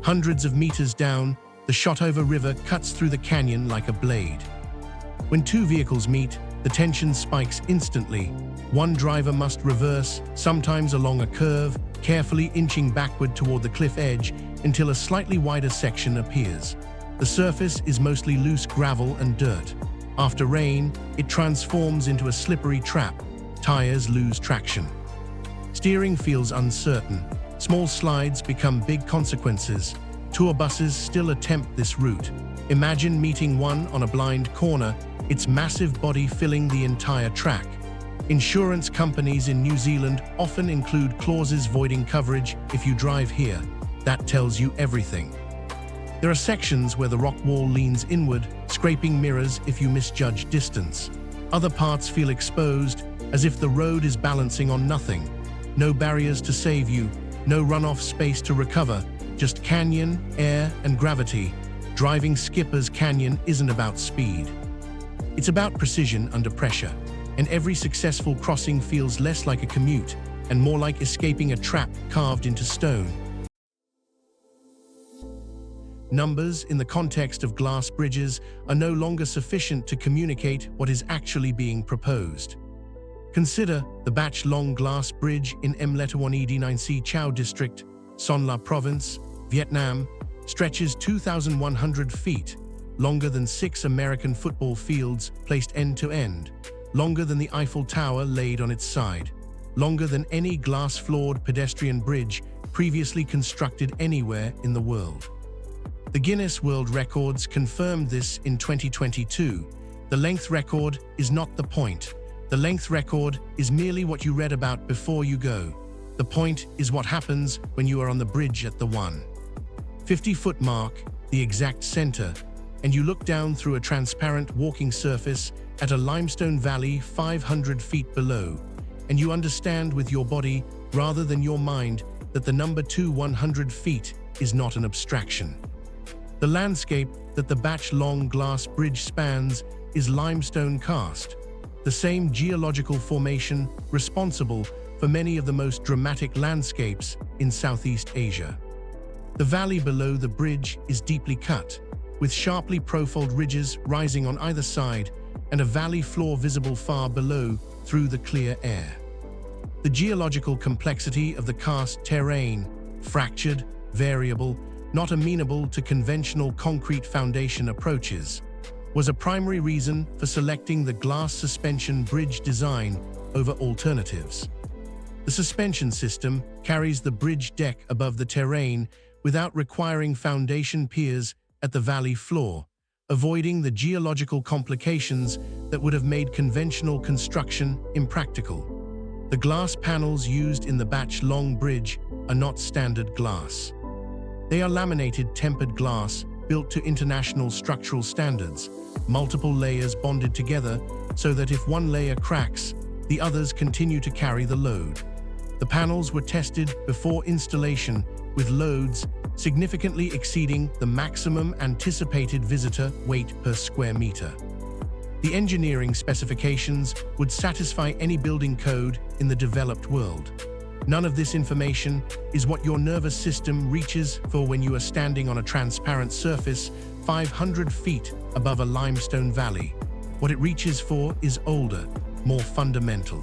Hundreds of meters down, the Shotover River cuts through the canyon like a blade. When two vehicles meet, the tension spikes instantly. One driver must reverse, sometimes along a curve, carefully inching backward toward the cliff edge until a slightly wider section appears. The surface is mostly loose gravel and dirt. After rain, it transforms into a slippery trap. Tires lose traction. Steering feels uncertain. Small slides become big consequences. Tour buses still attempt this route. Imagine meeting one on a blind corner, its massive body filling the entire track. Insurance companies in New Zealand often include clauses voiding coverage if you drive here. That tells you everything. There are sections where the rock wall leans inward, scraping mirrors if you misjudge distance. Other parts feel exposed, as if the road is balancing on nothing. No barriers to save you, no runoff space to recover, just canyon, air, and gravity. Driving Skipper's Canyon isn't about speed. It's about precision under pressure, and every successful crossing feels less like a commute and more like escaping a trap carved into stone. Numbers in the context of glass bridges are no longer sufficient to communicate what is actually being proposed. Consider the Bach Long Glass Bridge in Mletawonidi Chau District, Son La Province, Vietnam, stretches 2,100 feet, longer than 6 American football fields placed end to end, longer than the Eiffel Tower laid on its side, longer than any glass-floored pedestrian bridge previously constructed anywhere in the world. The Guinness World Records confirmed this in 2022. The length record is not the point. The length record is merely what you read about before you go. The point is what happens when you are on the bridge at the 150-foot mark, the exact center, and you look down through a transparent walking surface at a limestone valley 500 feet below, and you understand with your body rather than your mind that the number 100 feet is not an abstraction. The landscape that the Bach Long Glass Bridge spans is limestone karst, the same geological formation responsible for many of the most dramatic landscapes in Southeast Asia. The valley below the bridge is deeply cut, with sharply profiled ridges rising on either side and a valley floor visible far below through the clear air. The geological complexity of the karst terrain, fractured, variable, not amenable to conventional concrete foundation approaches, was a primary reason for selecting the glass suspension bridge design over alternatives. The suspension system carries the bridge deck above the terrain without requiring foundation piers at the valley floor, avoiding the geological complications that would have made conventional construction impractical. The glass panels used in the Bach Long Bridge are not standard glass. They are laminated tempered glass built to international structural standards, multiple layers bonded together so that if one layer cracks, the others continue to carry the load. The panels were tested before installation with loads significantly exceeding the maximum anticipated visitor weight per square meter. The engineering specifications would satisfy any building code in the developed world. None of this information is what your nervous system reaches for when you are standing on a transparent surface 500 feet above a limestone valley. What it reaches for is older, more fundamental.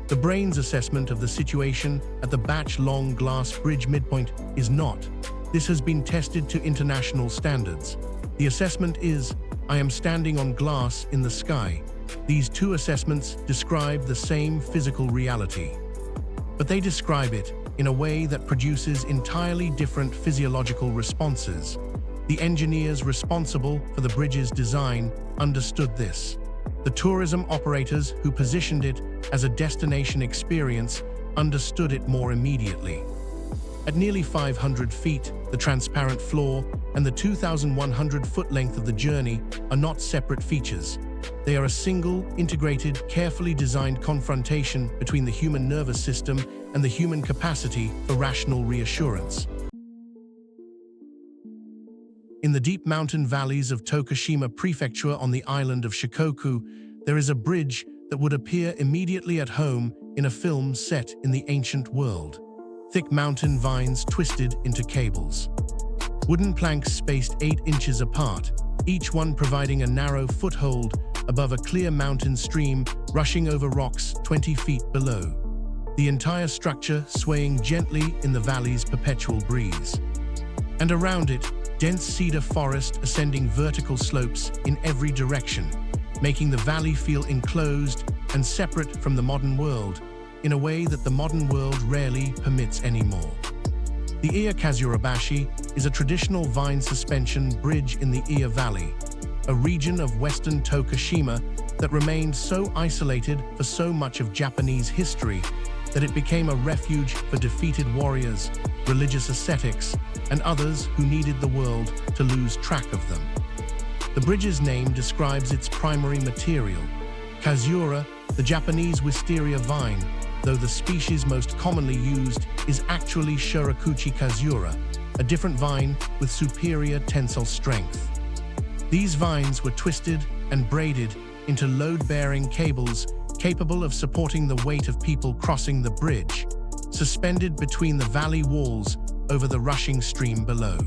The brain's assessment of the situation at the Batch-Long Glass Bridge midpoint is not. This has been tested to international standards. The assessment is, I am standing on glass in the sky. These two assessments describe the same physical reality, but they describe it in a way that produces entirely different physiological responses. The engineers responsible for the bridge's design understood this. The tourism operators who positioned it as a destination experience understood it more immediately. At nearly 500 feet, the transparent floor and the 2,100-foot length of the journey are not separate features. They are a single, integrated, carefully designed confrontation between the human nervous system and the human capacity for rational reassurance. In the deep mountain valleys of Tokushima Prefecture on the island of Shikoku, there is a bridge that would appear immediately at home in a film set in the ancient world. Thick mountain vines twisted into cables. Wooden planks spaced 8 inches apart, each one providing a narrow foothold above a clear mountain stream rushing over rocks 20 feet below. The entire structure swaying gently in the valley's perpetual breeze. And around it, dense cedar forest ascending vertical slopes in every direction, making the valley feel enclosed and separate from the modern world in a way that the modern world rarely permits anymore. The Iya Kazurabashi is a traditional vine suspension bridge in the Iya Valley, a region of western Tokushima that remained so isolated for so much of Japanese history that it became a refuge for defeated warriors, religious ascetics, and others who needed the world to lose track of them. The bridge's name describes its primary material, Kazura, the Japanese wisteria vine, though the species most commonly used is actually Shirakuchi Kazura, a different vine with superior tensile strength. These vines were twisted and braided into load-bearing cables capable of supporting the weight of people crossing the bridge, suspended between the valley walls over the rushing stream below.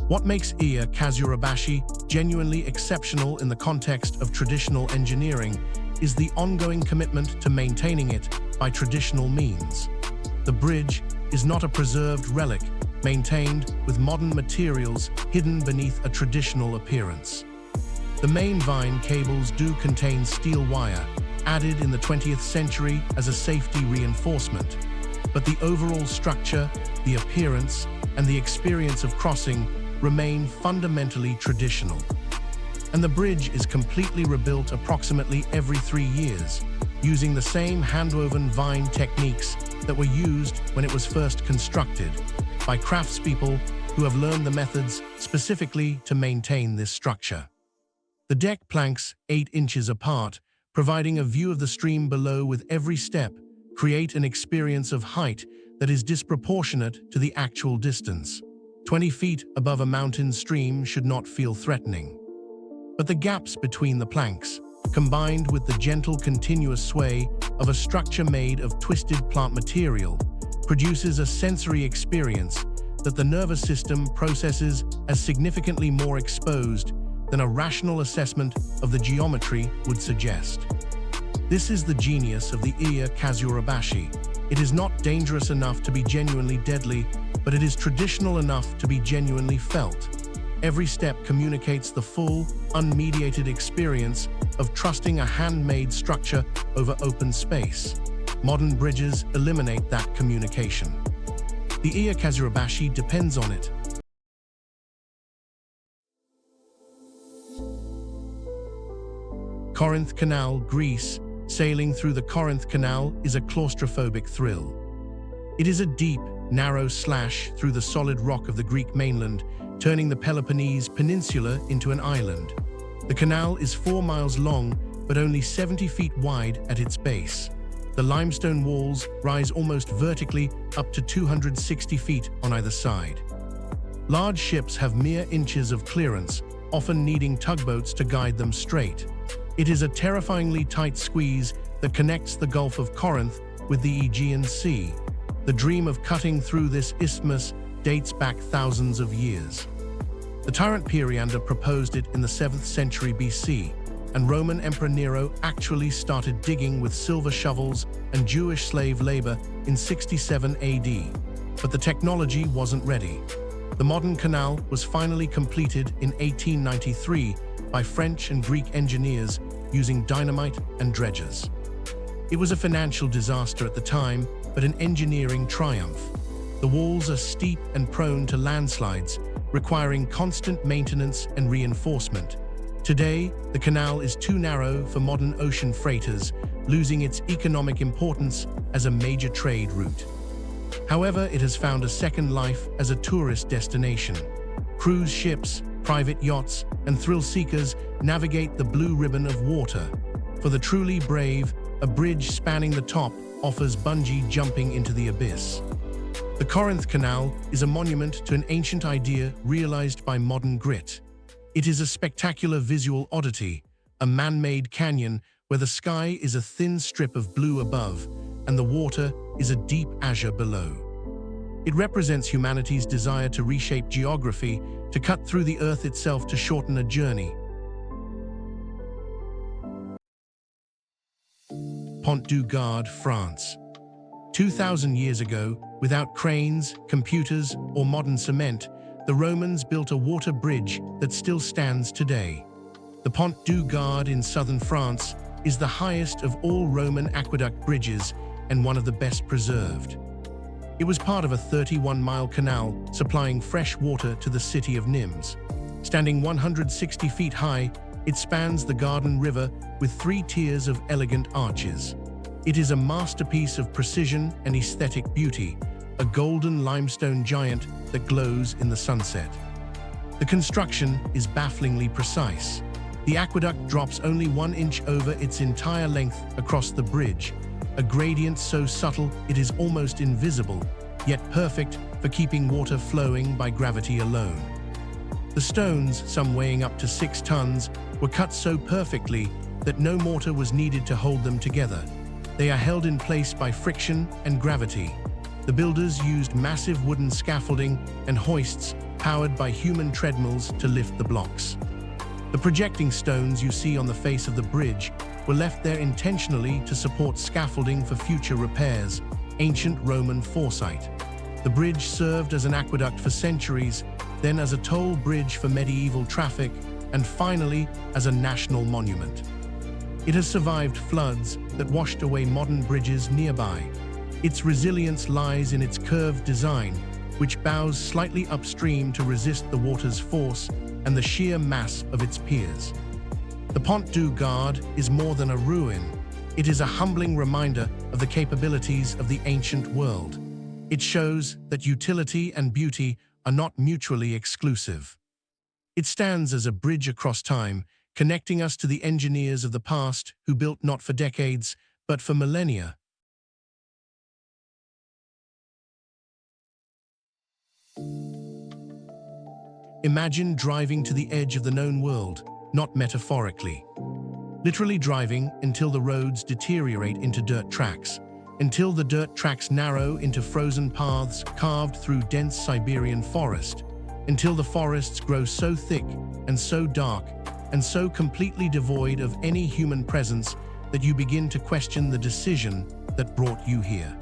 What makes Iya Kazurabashi genuinely exceptional in the context of traditional engineering is the ongoing commitment to maintaining it by traditional means. The bridge is not a preserved relic maintained with modern materials hidden beneath a traditional appearance. The main vine cables do contain steel wire, added in the 20th century as a safety reinforcement, but the overall structure, the appearance, and the experience of crossing remain fundamentally traditional. And the bridge is completely rebuilt approximately every 3 years, using the same hand-woven vine techniques that were used when it was first constructed, by craftspeople who have learned the methods specifically to maintain this structure. The deck planks, 8 inches apart, providing a view of the stream below with every step, create an experience of height that is disproportionate to the actual distance. 20 feet above a mountain stream should not feel threatening. But the gaps between the planks, combined with the gentle continuous sway of a structure made of twisted plant material, produces a sensory experience that the nervous system processes as significantly more exposed than a rational assessment of the geometry would suggest. This is the genius of the Iya Kazurabashi. It is not dangerous enough to be genuinely deadly, but it is traditional enough to be genuinely felt. Every step communicates the full, unmediated experience of trusting a handmade structure over open space. Modern bridges eliminate that communication. The Iya Kazurabashi depends on it. Corinth Canal, Greece. Sailing through the Corinth Canal is a claustrophobic thrill. It is a deep, narrow slash through the solid rock of the Greek mainland, turning the Peloponnese Peninsula into an island. The canal is 4 miles long but only 70 feet wide at its base. The limestone walls rise almost vertically up to 260 feet on either side. Large ships have mere inches of clearance, often needing tugboats to guide them straight. It is a terrifyingly tight squeeze that connects the Gulf of Corinth with the Aegean Sea. The dream of cutting through this isthmus dates back thousands of years. The tyrant Periander proposed it in the 7th century BC, and Roman Emperor Nero actually started digging with silver shovels and Jewish slave labor in 67 AD. But the technology wasn't ready. The modern canal was finally completed in 1893 by French and Greek engineers using dynamite and dredgers. It was a financial disaster at the time, but an engineering triumph. The walls are steep and prone to landslides, requiring constant maintenance and reinforcement. Today, the canal is too narrow for modern ocean freighters, losing its economic importance as a major trade route. However, it has found a second life as a tourist destination. Cruise ships, private yachts, and thrill-seekers navigate the blue ribbon of water. For the truly brave, a bridge spanning the top offers bungee jumping into the abyss. The Corinth Canal is a monument to an ancient idea realized by modern grit. It is a spectacular visual oddity, a man-made canyon where the sky is a thin strip of blue above and the water is a deep azure below. It represents humanity's desire to reshape geography, to cut through the earth itself to shorten a journey. Pont du Gard, France. 2,000 years ago, without cranes, computers, or modern cement, the Romans built a water bridge that still stands today. The Pont du Gard in southern France is the highest of all Roman aqueduct bridges and one of the best preserved. It was part of a 31-mile canal supplying fresh water to the city of Nimes. Standing 160 feet high, it spans the Garden River with 3 tiers of elegant arches. It is a masterpiece of precision and aesthetic beauty, a golden limestone giant that glows in the sunset. The construction is bafflingly precise. The aqueduct drops only 1 inch over its entire length across the bridge, a gradient so subtle it is almost invisible, yet perfect for keeping water flowing by gravity alone. The stones, some weighing up to 6 tons, were cut so perfectly that no mortar was needed to hold them together. They are held in place by friction and gravity. The builders used massive wooden scaffolding and hoists powered by human treadmills to lift the blocks. The projecting stones you see on the face of the bridge were left there intentionally to support scaffolding for future repairs, ancient Roman foresight. The bridge served as an aqueduct for centuries, then as a toll bridge for medieval traffic, and finally as a national monument. It has survived floods that washed away modern bridges nearby. Its resilience lies in its curved design, which bows slightly upstream to resist the water's force and the sheer mass of its piers. The Pont du Gard is more than a ruin. It is a humbling reminder of the capabilities of the ancient world. It shows that utility and beauty are not mutually exclusive. It stands as a bridge across time, connecting us to the engineers of the past who built not for decades, but for millennia. Imagine driving to the edge of the known world, not metaphorically. Literally driving until the roads deteriorate into dirt tracks, until the dirt tracks narrow into frozen paths carved through dense Siberian forest, until the forests grow so thick and so dark and so completely devoid of any human presence that you begin to question the decision that brought you here.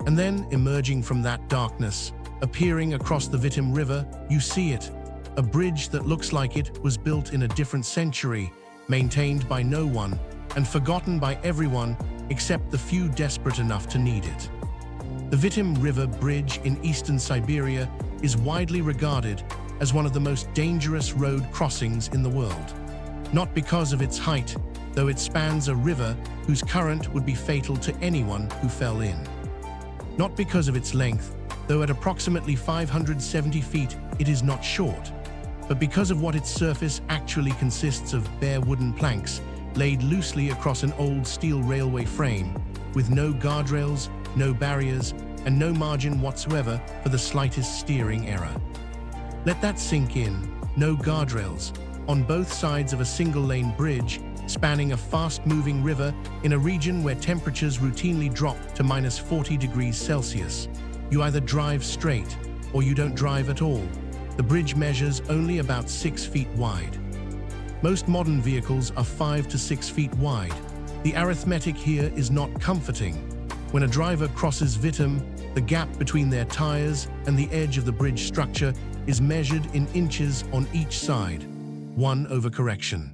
And then, emerging from that darkness, appearing across the Vitim River, you see it, a bridge that looks like it was built in a different century, maintained by no one, and forgotten by everyone except the few desperate enough to need it. The Vitim River Bridge in eastern Siberia is widely regarded as one of the most dangerous road crossings in the world. Not because of its height, though it spans a river whose current would be fatal to anyone who fell in. Not because of its length, though at approximately 570 feet it is not short, but because of what its surface actually consists of: bare wooden planks, laid loosely across an old steel railway frame, with no guardrails, no barriers, and no margin whatsoever for the slightest steering error. Let that sink in. No guardrails, on both sides of a single-lane bridge, spanning a fast-moving river in a region where temperatures routinely drop to -40 degrees Celsius. You either drive straight, or you don't drive at all. The bridge measures only about 6 feet wide. Most modern vehicles are 5 to 6 feet wide. The arithmetic here is not comforting. When a driver crosses Vitim, the gap between their tires and the edge of the bridge structure is measured in inches on each side. One overcorrection.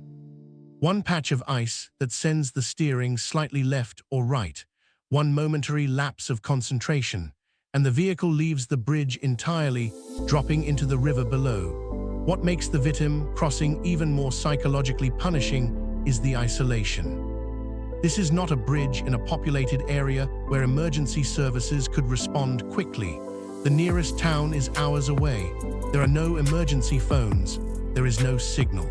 One patch of ice that sends the steering slightly left or right. One momentary lapse of concentration, and the vehicle leaves the bridge entirely, dropping into the river below. What makes the Vitim crossing even more psychologically punishing is the isolation. This is not a bridge in a populated area where emergency services could respond quickly. The nearest town is hours away. There are no emergency phones. There is no signal.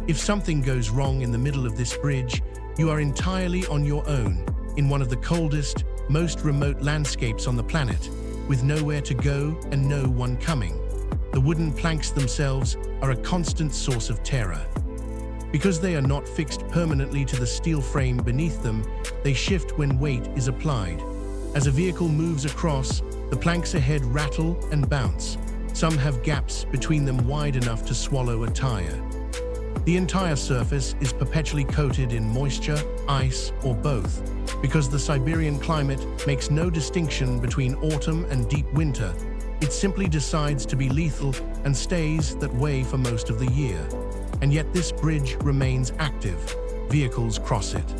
If something goes wrong in the middle of this bridge, you are entirely on your own, in one of the coldest, most remote landscapes on the planet, with nowhere to go and no one coming. The wooden planks themselves are a constant source of terror. Because they are not fixed permanently to the steel frame beneath them, they shift when weight is applied. As a vehicle moves across, the planks ahead rattle and bounce. Some have gaps between them wide enough to swallow a tire. The entire surface is perpetually coated in moisture, ice, or both, because the Siberian climate makes no distinction between autumn and deep winter. It simply decides to be lethal and stays that way for most of the year. And yet this bridge remains active. Vehicles cross it.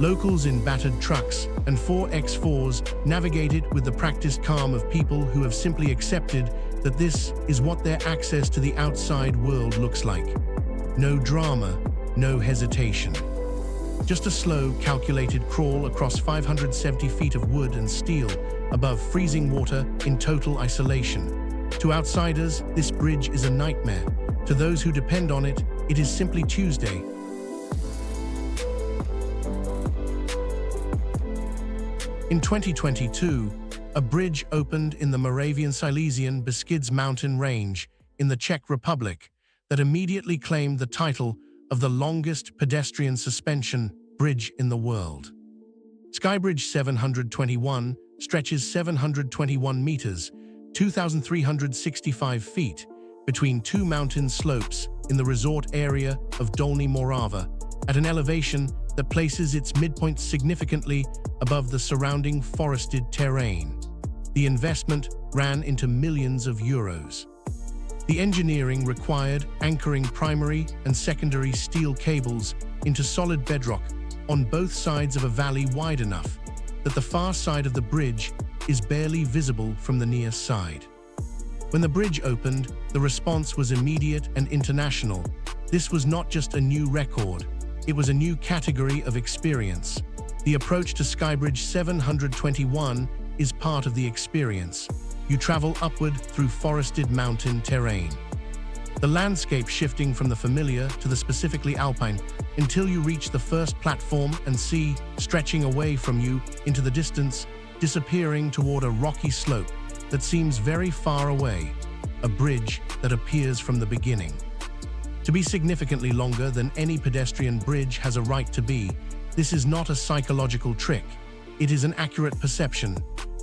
Locals in battered trucks and 4x4s navigate it with the practiced calm of people who have simply accepted that this is what their access to the outside world looks like. No drama, no hesitation. Just a slow, calculated crawl across 570 feet of wood and steel above freezing water in total isolation. To outsiders, this bridge is a nightmare. To those who depend on it, it is simply Tuesday. In 2022, a bridge opened in the Moravian-Silesian Beskids mountain range in the Czech Republic that immediately claimed the title of the longest pedestrian suspension bridge in the world. Skybridge 721 stretches 721 meters, 2,365 feet, between two mountain slopes in the resort area of Dolní Morava, at an elevation that places its midpoint significantly above the surrounding forested terrain. The investment ran into millions of euros. The engineering required anchoring primary and secondary steel cables into solid bedrock on both sides of a valley wide enough that the far side of the bridge is barely visible from the near side. When the bridge opened, the response was immediate and international. This was not just a new record, it was a new category of experience. The approach to Skybridge 721 is part of the experience. You travel upward through forested mountain terrain. The landscape shifting from the familiar to the specifically alpine until you reach the first platform and see, stretching away from you into the distance, disappearing toward a rocky slope that seems very far away, a bridge that appears from the beginning. To be significantly longer than any pedestrian bridge has a right to be, this is not a psychological trick. It is an accurate perception.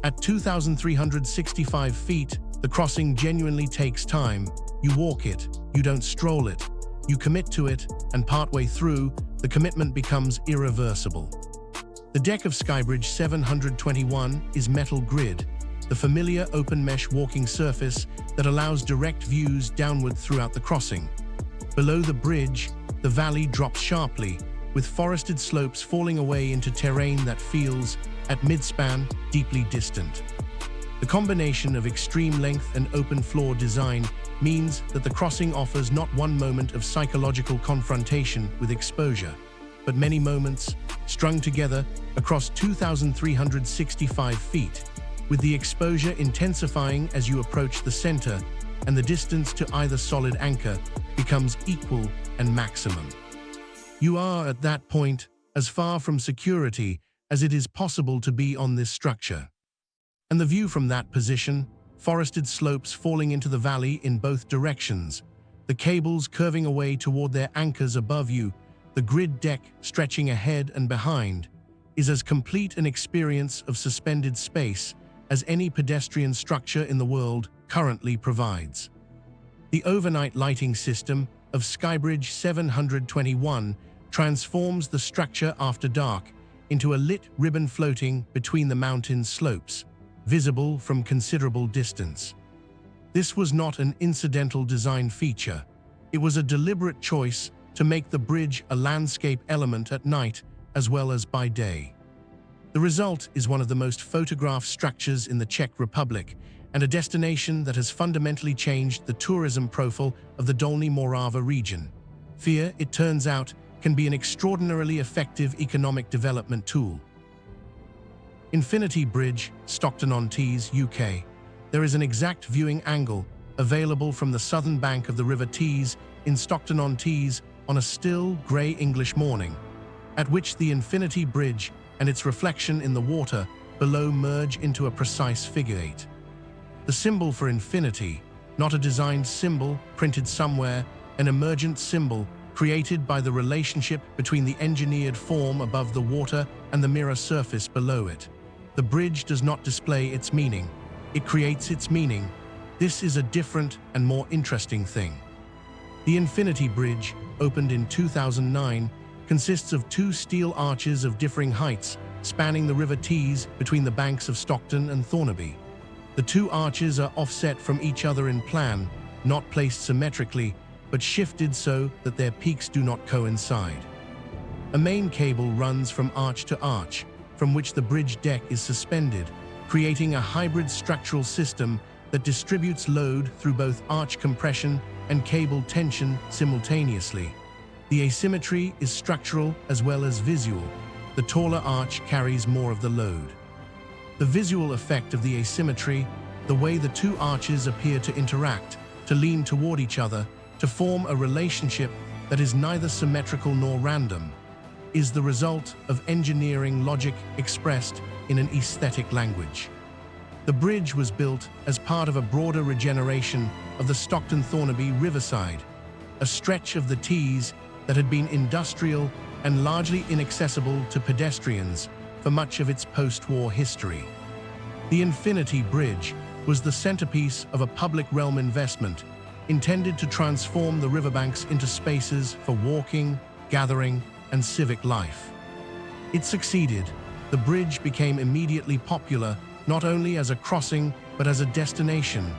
At 2,365 feet, the crossing genuinely takes time. You walk it, you don't stroll it. You commit to it, and partway through, the commitment becomes irreversible. The deck of Skybridge 721 is metal grid, the familiar open mesh walking surface that allows direct views downward throughout the crossing. Below the bridge, the valley drops sharply, with forested slopes falling away into terrain that feels, at midspan, deeply distant. The combination of extreme length and open floor design means that the crossing offers not one moment of psychological confrontation with exposure, but many moments strung together across 2,365 feet, with the exposure intensifying as you approach the center, and the distance to either solid anchor becomes equal and maximum. You are, at that point, as far from security as it is possible to be on this structure. And the view from that position, forested slopes falling into the valley in both directions, the cables curving away toward their anchors above you, the grid deck stretching ahead and behind, is as complete an experience of suspended space as any pedestrian structure in the world currently provides. The overnight lighting system of Skybridge 721 transforms the structure after dark into a lit ribbon floating between the mountain slopes, visible from considerable distance. This was not an incidental design feature. It was a deliberate choice to make the bridge a landscape element at night as well as by day. The result is one of the most photographed structures in the Czech Republic and a destination that has fundamentally changed the tourism profile of the Dolní Morava region. Fear, it turns out, can be an extraordinarily effective economic development tool. Infinity Bridge, Stockton-on-Tees, UK. There is an exact viewing angle available from the southern bank of the River Tees in Stockton-on-Tees on a still, grey English morning, at which the Infinity Bridge and its reflection in the water below merge into a precise figure 8. The symbol for infinity, not a designed symbol printed somewhere, an emergent symbol created by the relationship between the engineered form above the water and the mirror surface below it. The bridge does not display its meaning, it creates its meaning. This is a different and more interesting thing. The Infinity Bridge, opened in 2009, consists of two steel arches of differing heights spanning the River Tees between the banks of Stockton and Thornaby. The two arches are offset from each other in plan, not placed symmetrically, but shifted so that their peaks do not coincide. A main cable runs from arch to arch, from which the bridge deck is suspended, creating a hybrid structural system that distributes load through both arch compression and cable tension simultaneously. The asymmetry is structural as well as visual. The taller arch carries more of the load. The visual effect of the asymmetry, the way the two arches appear to interact, to lean toward each other, to form a relationship that is neither symmetrical nor random, is the result of engineering logic expressed in an aesthetic language. The bridge was built as part of a broader regeneration of the Stockton-Thornaby riverside, a stretch of the Tees that had been industrial and largely inaccessible to pedestrians for much of its post-war history. The Infinity Bridge was the centerpiece of a public realm investment intended to transform the riverbanks into spaces for walking, gathering, and civic life. It succeeded. The bridge became immediately popular, not only as a crossing, but as a destination.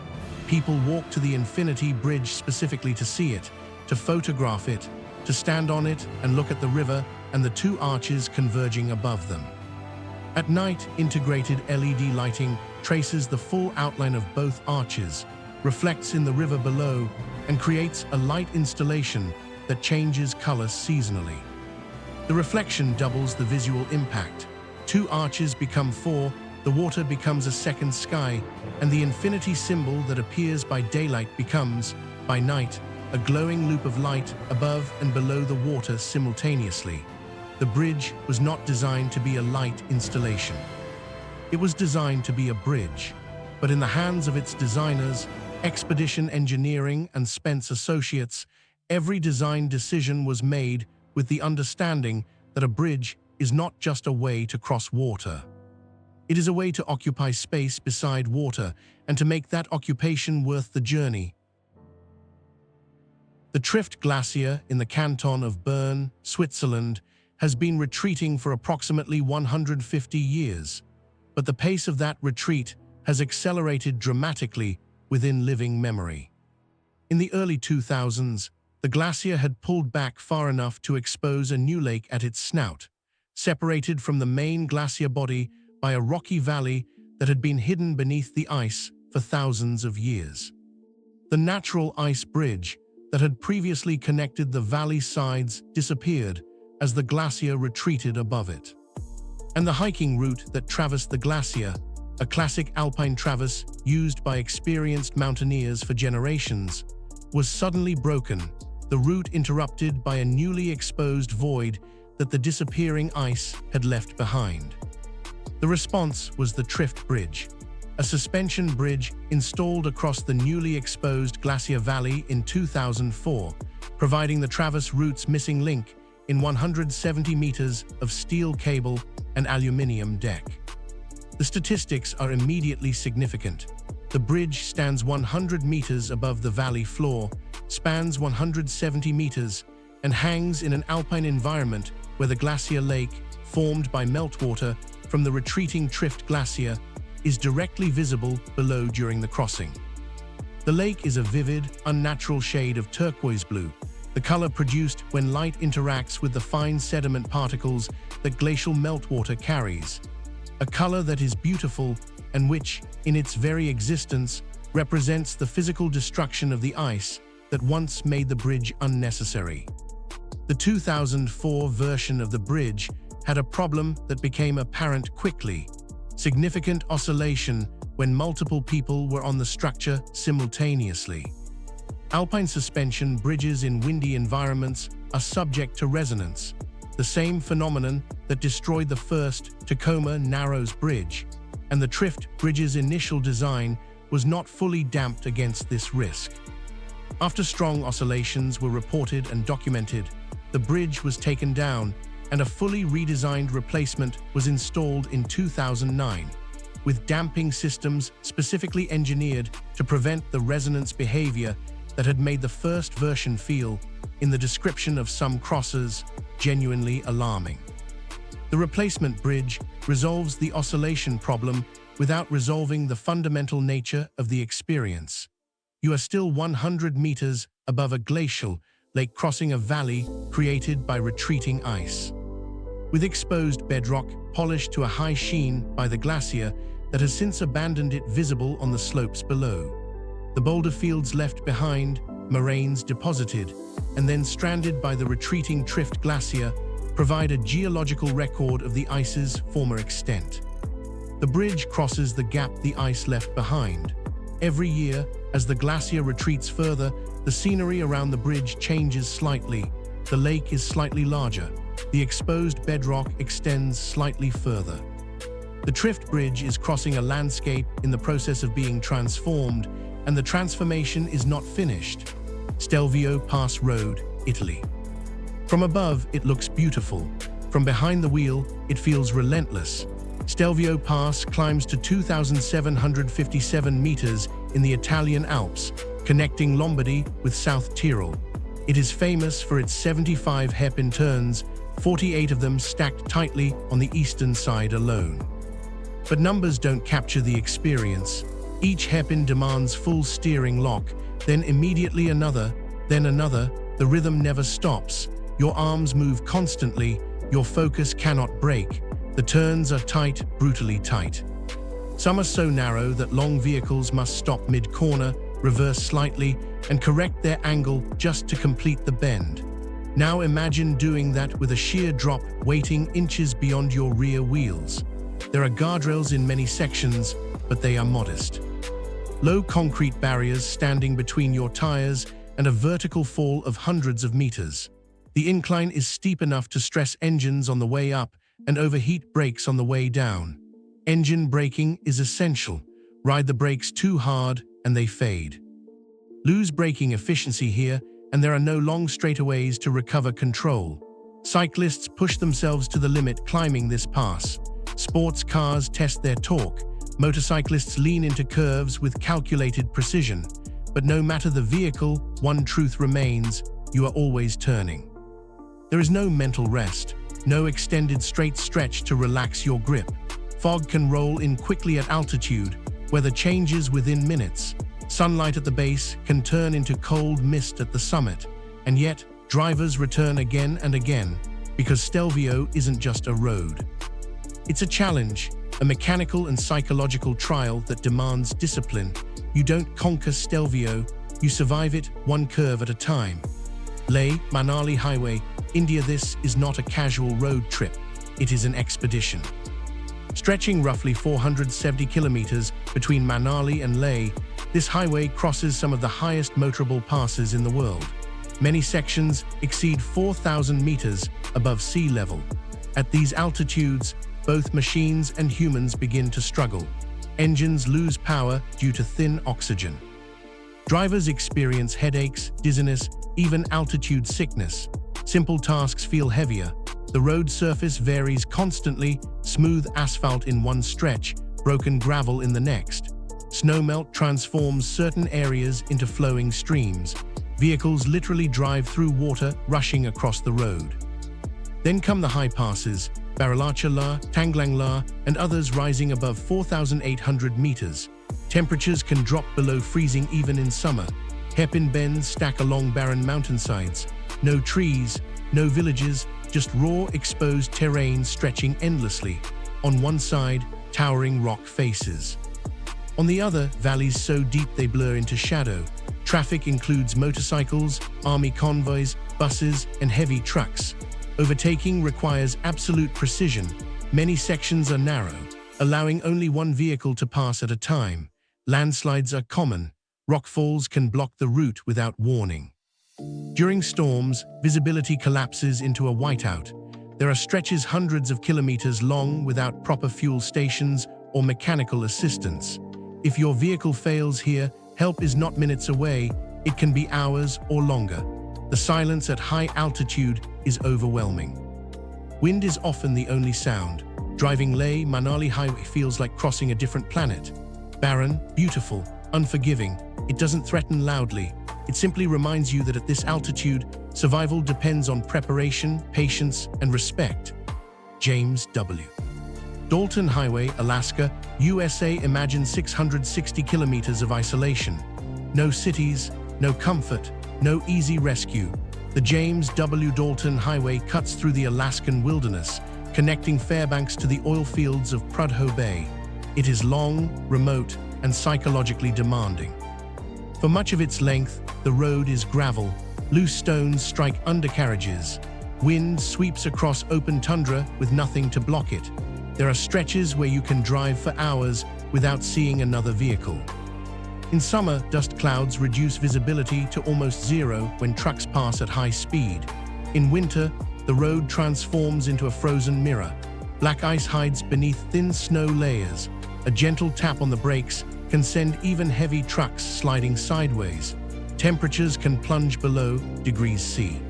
People walked to the Infinity Bridge specifically to see it, to photograph it, to stand on it and look at the river and the two arches converging above them. At night, integrated LED lighting traces the full outline of both arches, reflects in the river below, and creates a light installation that changes color seasonally. The reflection doubles the visual impact. Two arches become four, the water becomes a second sky, and the infinity symbol that appears by daylight becomes, by night, a glowing loop of light above and below the water simultaneously. The bridge was not designed to be a light installation. It was designed to be a bridge, but in the hands of its designers, Expedition Engineering and Spence Associates, every design decision was made with the understanding that a bridge is not just a way to cross water. It is a way to occupy space beside water and to make that occupation worth the journey. The Trift Glacier in the canton of Bern, Switzerland, has been retreating for approximately 150 years, but the pace of that retreat has accelerated dramatically within living memory. In the early 2000s, the glacier had pulled back far enough to expose a new lake at its snout, separated from the main glacier body by a rocky valley that had been hidden beneath the ice for thousands of years. The natural ice bridge that had previously connected the valley sides disappeared as the glacier retreated above it. And the hiking route that traversed the glacier, a classic alpine traverse used by experienced mountaineers for generations, was suddenly broken, the route interrupted by a newly exposed void that the disappearing ice had left behind. The response was the Trift Bridge, a suspension bridge installed across the newly exposed glacier valley in 2004, providing the traverse route's missing link in 170 meters of steel cable and aluminium deck. The statistics are immediately significant. The bridge stands 100 meters above the valley floor, spans 170 meters, and hangs in an alpine environment where the glacier lake, formed by meltwater from the retreating Trift Glacier, is directly visible below during the crossing. The lake is a vivid, unnatural shade of turquoise blue, the color produced when light interacts with the fine sediment particles that glacial meltwater carries. A color that is beautiful and which, in its very existence, represents the physical destruction of the ice that once made the bridge unnecessary. The 2004 version of the bridge had a problem that became apparent quickly: significant oscillation when multiple people were on the structure simultaneously. Alpine suspension bridges in windy environments are subject to resonance, the same phenomenon that destroyed the first Tacoma Narrows Bridge, and the Trift Bridge's initial design was not fully damped against this risk. After strong oscillations were reported and documented, the bridge was taken down and a fully redesigned replacement was installed in 2009, with damping systems specifically engineered to prevent the resonance behavior that had made the first version feel, in the description of some crossers, genuinely alarming. The replacement bridge resolves the oscillation problem without resolving the fundamental nature of the experience. You are still 100 meters above a glacial lake crossing a valley created by retreating ice. With exposed bedrock polished to a high sheen by the glacier that has since abandoned it visible on the slopes below. The boulder fields left behind, moraines deposited, and then stranded by the retreating Trift Glacier provide a geological record of the ice's former extent. The bridge crosses the gap the ice left behind. Every year, as the glacier retreats further, the scenery around the bridge changes slightly. The lake is slightly larger. The exposed bedrock extends slightly further. The Trift Bridge is crossing a landscape in the process of being transformed, and the transformation is not finished. Stelvio Pass Road, Italy. From above, it looks beautiful. From behind the wheel, it feels relentless. Stelvio Pass climbs to 2,757 meters in the Italian Alps, connecting Lombardy with South Tyrol. It is famous for its 75 hairpin turns, 48 of them stacked tightly on the eastern side alone. But numbers don't capture the experience. Each hairpin demands full steering lock, then immediately another, then another. The rhythm never stops. Your arms move constantly. Your focus cannot break. The turns are tight, brutally tight. Some are so narrow that long vehicles must stop mid-corner, reverse slightly, and correct their angle just to complete the bend. Now imagine doing that with a sheer drop waiting inches beyond your rear wheels. There are guardrails in many sections, but they are modest. Low concrete barriers standing between your tires and a vertical fall of hundreds of meters. The incline is steep enough to stress engines on the way up and overheat brakes on the way down. Engine braking is essential. Ride the brakes too hard and they fade. Lose braking efficiency here, and there are no long straightaways to recover control. Cyclists push themselves to the limit climbing this pass. Sports cars test their torque. Motorcyclists lean into curves with calculated precision. But no matter the vehicle, one truth remains: you are always turning. There is no mental rest, no extended straight stretch to relax your grip. Fog can roll in quickly at altitude, weather changes within minutes. Sunlight at the base can turn into cold mist at the summit, and yet drivers return again and again, because Stelvio isn't just a road. It's a challenge, a mechanical and psychological trial that demands discipline. You don't conquer Stelvio, you survive it one curve at a time. Leh-Manali Highway, India. This is not a casual road trip, it is an expedition. Stretching roughly 470 kilometers between Manali and Leh, this highway crosses some of the highest motorable passes in the world. Many sections exceed 4,000 meters above sea level. At these altitudes, both machines and humans begin to struggle. Engines lose power due to thin oxygen. Drivers experience headaches, dizziness, even altitude sickness. Simple tasks feel heavier. The road surface varies constantly, smooth asphalt in one stretch, broken gravel in the next. Snowmelt transforms certain areas into flowing streams. Vehicles literally drive through water, rushing across the road. Then come the high passes, Baralacha La, Tanglang La, and others rising above 4,800 meters. Temperatures can drop below freezing even in summer. Hairpin bends stack along barren mountainsides. No trees, no villages, just raw, exposed terrain stretching endlessly. On one side, towering rock faces. On the other, valleys so deep they blur into shadow. Traffic includes motorcycles, army convoys, buses, and heavy trucks. Overtaking requires absolute precision. Many sections are narrow, allowing only one vehicle to pass at a time. Landslides are common. Rockfalls can block the route without warning. During storms, visibility collapses into a whiteout. There are stretches hundreds of kilometers long without proper fuel stations or mechanical assistance. If your vehicle fails here, help is not minutes away, it can be hours or longer. The silence at high altitude is overwhelming. Wind is often the only sound. Driving Leh-Manali highway feels like crossing a different planet. Barren, beautiful, unforgiving, it doesn't threaten loudly. It simply reminds you that at this altitude, survival depends on preparation, patience, and respect. James W. Dalton Highway, Alaska, USA. Imagine 660 kilometers of isolation. No cities, no comfort, no easy rescue. The James W. Dalton Highway cuts through the Alaskan wilderness, connecting Fairbanks to the oil fields of Prudhoe Bay. It is long, remote, and psychologically demanding. For much of its length, the road is gravel. Loose stones strike undercarriages. Wind sweeps across open tundra with nothing to block it. There are stretches where you can drive for hours without seeing another vehicle. In summer, dust clouds reduce visibility to almost zero when trucks pass at high speed. In winter, the road transforms into a frozen mirror. Black ice hides beneath thin snow layers. A gentle tap on the brakes can send even heavy trucks sliding sideways. Temperatures can plunge below degrees C.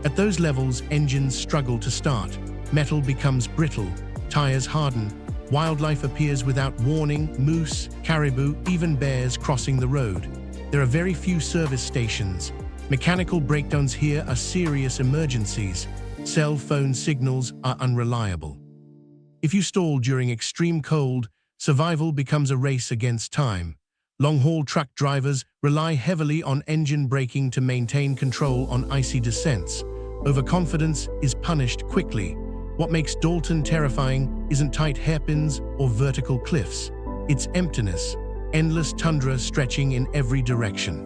At those levels, engines struggle to start. Metal becomes brittle, tires harden. Wildlife appears without warning, moose, caribou, even bears crossing the road. There are very few service stations. Mechanical breakdowns here are serious emergencies. Cell phone signals are unreliable. If you stall during extreme cold, survival becomes a race against time. Long-haul truck drivers rely heavily on engine braking to maintain control on icy descents. Overconfidence is punished quickly. What makes Dalton terrifying isn't tight hairpins or vertical cliffs. It's emptiness, endless tundra stretching in every direction.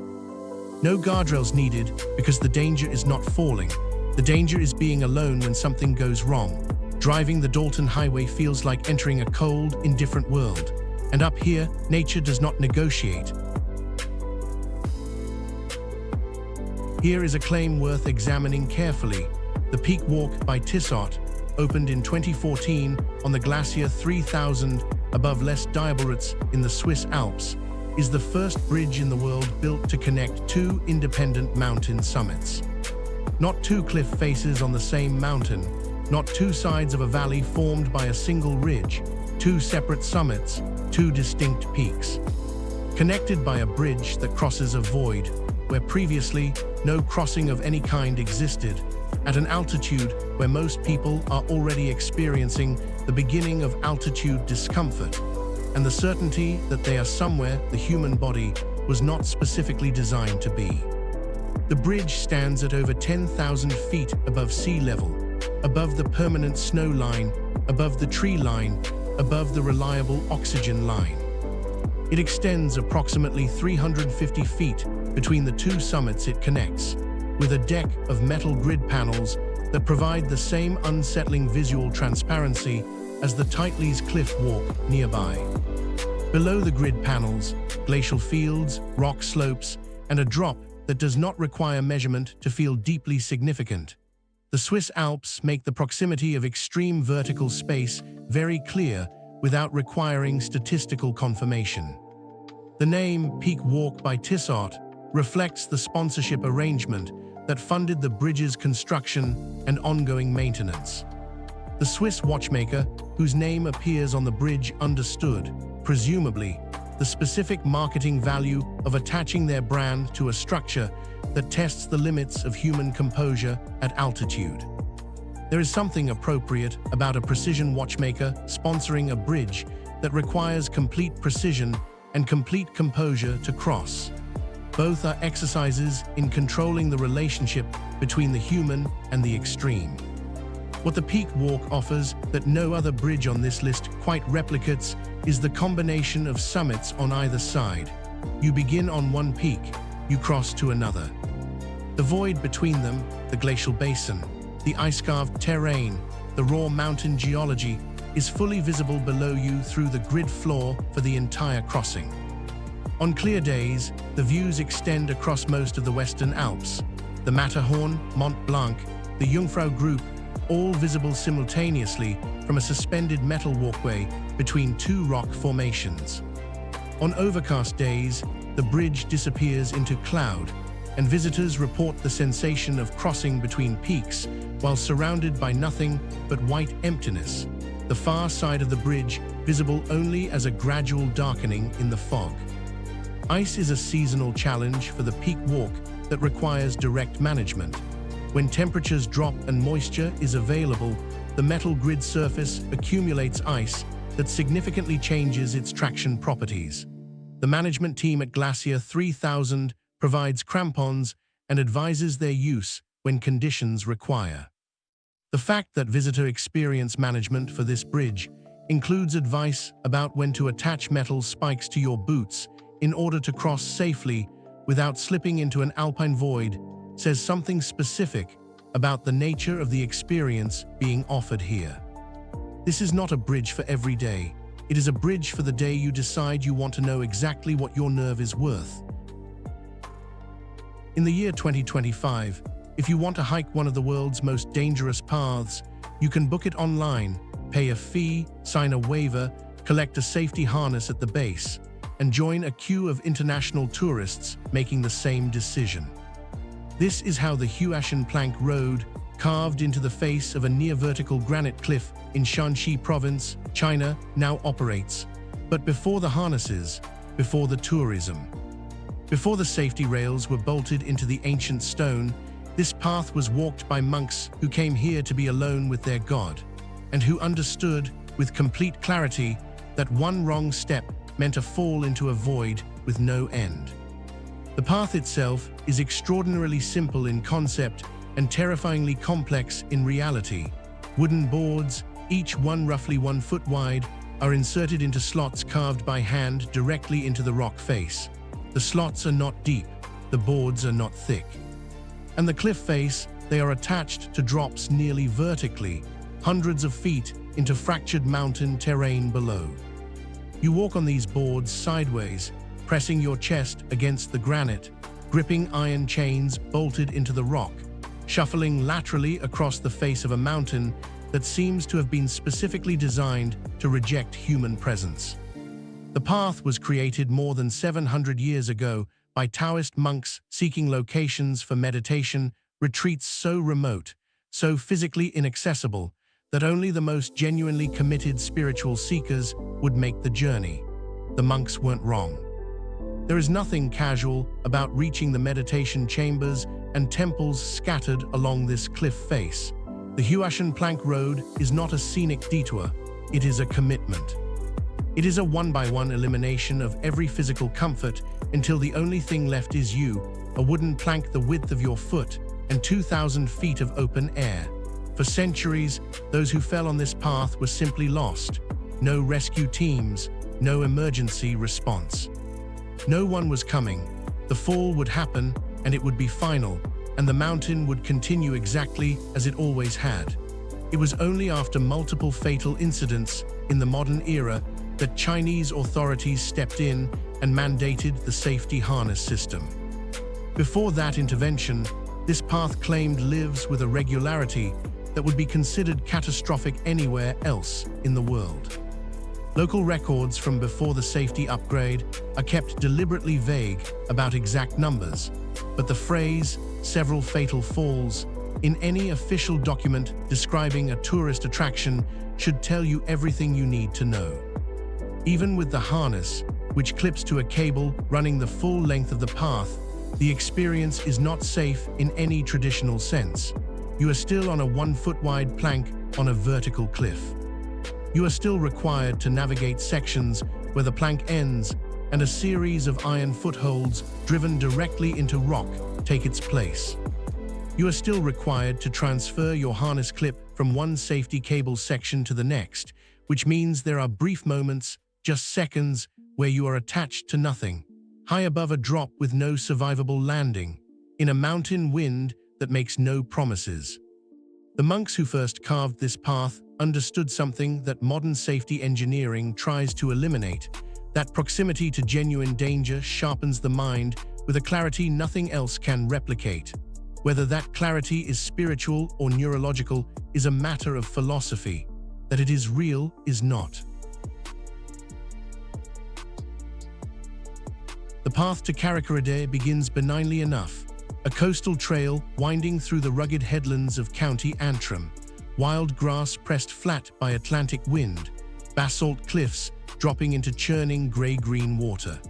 No guardrails needed because the danger is not falling. The danger is being alone when something goes wrong. Driving the Dalton Highway feels like entering a cold, indifferent world. And up here, nature does not negotiate. Here is a claim worth examining carefully. The Peak Walk by Tissot, opened in 2014 on the Glacier 3000 above Les Diaborets in the Swiss Alps, is the first bridge in the world built to connect two independent mountain summits. Not two cliff faces on the same mountain, not two sides of a valley formed by a single ridge, two separate summits, two distinct peaks. Connected by a bridge that crosses a void where previously no crossing of any kind existed, at an altitude where most people are already experiencing the beginning of altitude discomfort, and the certainty that they are somewhere the human body was not specifically designed to be. The bridge stands at over 10,000 feet above sea level, above the permanent snow line, above the tree line, above the reliable oxygen line. It extends approximately 350 feet between the two summits it connects, with a deck of metal grid panels that provide the same unsettling visual transparency as the Titley's Cliff Walk nearby. Below the grid panels, glacial fields, rock slopes, and a drop that does not require measurement to feel deeply significant. The Swiss Alps make the proximity of extreme vertical space very clear without requiring statistical confirmation. The name Peak Walk by Tissot reflects the sponsorship arrangement that funded the bridge's construction and ongoing maintenance. The Swiss watchmaker, whose name appears on the bridge, understood, presumably, the specific marketing value of attaching their brand to a structure that tests the limits of human composure at altitude. There is something appropriate about a precision watchmaker sponsoring a bridge that requires complete precision and complete composure to cross. Both are exercises in controlling the relationship between the human and the extreme. What the Peak Walk offers that no other bridge on this list quite replicates is the combination of summits on either side. You begin on one peak, you cross to another. The void between them, the glacial basin, the ice-carved terrain, the raw mountain geology, is fully visible below you through the grid floor for the entire crossing. On clear days, the views extend across most of the Western Alps, the Matterhorn, Mont Blanc, the Jungfrau Group, all visible simultaneously from a suspended metal walkway between two rock formations. On overcast days, the bridge disappears into cloud, and visitors report the sensation of crossing between peaks while surrounded by nothing but white emptiness, the far side of the bridge visible only as a gradual darkening in the fog. Ice is a seasonal challenge for the Peak Walk that requires direct management. When temperatures drop and moisture is available, the metal grid surface accumulates ice that significantly changes its traction properties. The management team at Glacier 3000 provides crampons and advises their use when conditions require. The fact that visitor experience management for this bridge includes advice about when to attach metal spikes to your boots in order to cross safely without slipping into an alpine void says something specific about the nature of the experience being offered here. This is not a bridge for every day. It is a bridge for the day you decide you want to know exactly what your nerve is worth. In the year 2025, if you want to hike one of the world's most dangerous paths, you can book it online, pay a fee, sign a waiver, collect a safety harness at the base, and join a queue of international tourists making the same decision. This is how the Huashan Plank Road, carved into the face of a near-vertical granite cliff in Shanxi Province, China, now operates. But before the harnesses, before the tourism, before the safety rails were bolted into the ancient stone, this path was walked by monks who came here to be alone with their God, and who understood, with complete clarity, that one wrong step meant a fall into a void with no end. The path itself is extraordinarily simple in concept and terrifyingly complex in reality. Wooden boards, each one roughly 1 foot wide, are inserted into slots carved by hand directly into the rock face. The slots are not deep, the boards are not thick. And the cliff face, they are attached to drops nearly vertically, hundreds of feet into fractured mountain terrain below. You walk on these boards sideways, pressing your chest against the granite, gripping iron chains bolted into the rock, shuffling laterally across the face of a mountain that seems to have been specifically designed to reject human presence. The path was created more than 700 years ago by Taoist monks seeking locations for meditation, retreats so remote, so physically inaccessible, that only the most genuinely committed spiritual seekers would make the journey. The monks weren't wrong. There is nothing casual about reaching the meditation chambers and temples scattered along this cliff face. The Huashan Plank Road is not a scenic detour, it is a commitment. It is a one-by-one elimination of every physical comfort until the only thing left is you, a wooden plank the width of your foot, and 2,000 feet of open air. For centuries, those who fell on this path were simply lost. No rescue teams, no emergency response. No one was coming. The fall would happen, and it would be final, and the mountain would continue exactly as it always had. It was only after multiple fatal incidents in the modern era that Chinese authorities stepped in and mandated the safety harness system. Before that intervention, this path claimed lives with a regularity that would be considered catastrophic anywhere else in the world. Local records from before the safety upgrade are kept deliberately vague about exact numbers, but the phrase, "several fatal falls," in any official document describing a tourist attraction should tell you everything you need to know. Even with the harness, which clips to a cable running the full length of the path, the experience is not safe in any traditional sense. You are still on a 1-foot-wide plank on a vertical cliff. You are still required to navigate sections where the plank ends and a series of iron footholds driven directly into rock take its place. You are still required to transfer your harness clip from one safety cable section to the next, which means there are brief moments, just seconds, where you are attached to nothing, high above a drop with no survivable landing, in a mountain wind that makes no promises. The monks who first carved this path understood something that modern safety engineering tries to eliminate. That proximity to genuine danger sharpens the mind with a clarity nothing else can replicate. Whether that clarity is spiritual or neurological is a matter of philosophy. That it is real is not. The path to Karakoram begins benignly enough, a coastal trail winding through the rugged headlands of County Antrim, wild grass pressed flat by Atlantic wind, basalt cliffs dropping into churning grey-green water.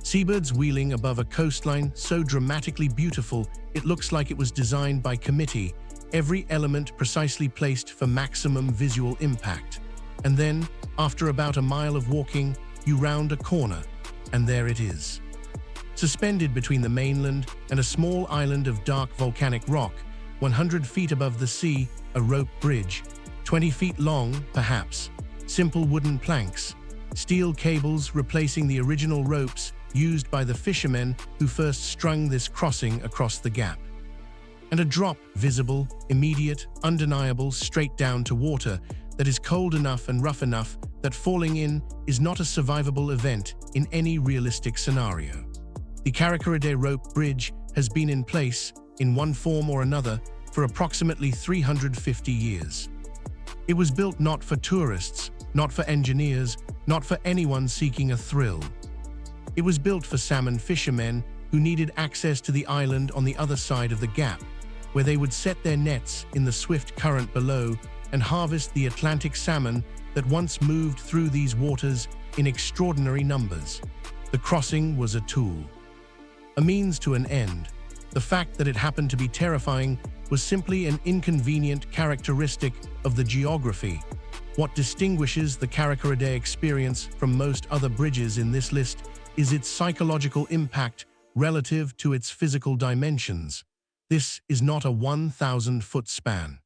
Seabirds wheeling above a coastline so dramatically beautiful it looks like it was designed by committee, every element precisely placed for maximum visual impact. And then, after about a mile of walking, you round a corner, and there it is. Suspended between the mainland and a small island of dark volcanic rock, 100 feet above the sea, a rope bridge, 20 feet long, perhaps, simple wooden planks, steel cables replacing the original ropes used by the fishermen who first strung this crossing across the gap. And a drop, visible, immediate, undeniable, straight down to water that is cold enough and rough enough that falling in is not a survivable event in any realistic scenario. The Karakoram rope bridge has been in place, in one form or another, for approximately 350 years. It was built not for tourists, not for engineers, not for anyone seeking a thrill. It was built for salmon fishermen who needed access to the island on the other side of the gap, where they would set their nets in the swift current below and harvest the Atlantic salmon that once moved through these waters in extraordinary numbers. The crossing was a tool, a means to an end. The fact that it happened to be terrifying was simply an inconvenient characteristic of the geography. What distinguishes the Karakoram experience from most other bridges in this list is its psychological impact relative to its physical dimensions. This is not a 1,000-foot span.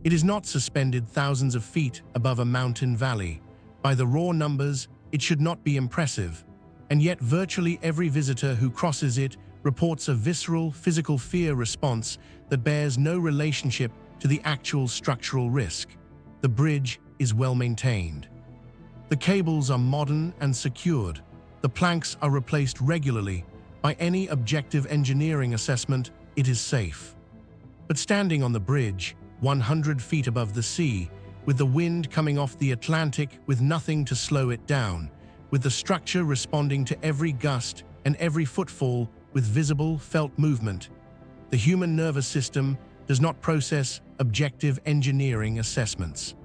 It is not suspended thousands of feet above a mountain valley. By the raw numbers, it should not be impressive, and yet virtually every visitor who crosses it reports a visceral, physical fear response that bears no relationship to the actual structural risk. The bridge is well maintained. The cables are modern and secured. The planks are replaced regularly. By any objective engineering assessment, it is safe. But standing on the bridge, 100 feet above the sea, with the wind coming off the Atlantic with nothing to slow it down, with the structure responding to every gust and every footfall with visible, felt movement, the human nervous system does not process objective engineering assessments.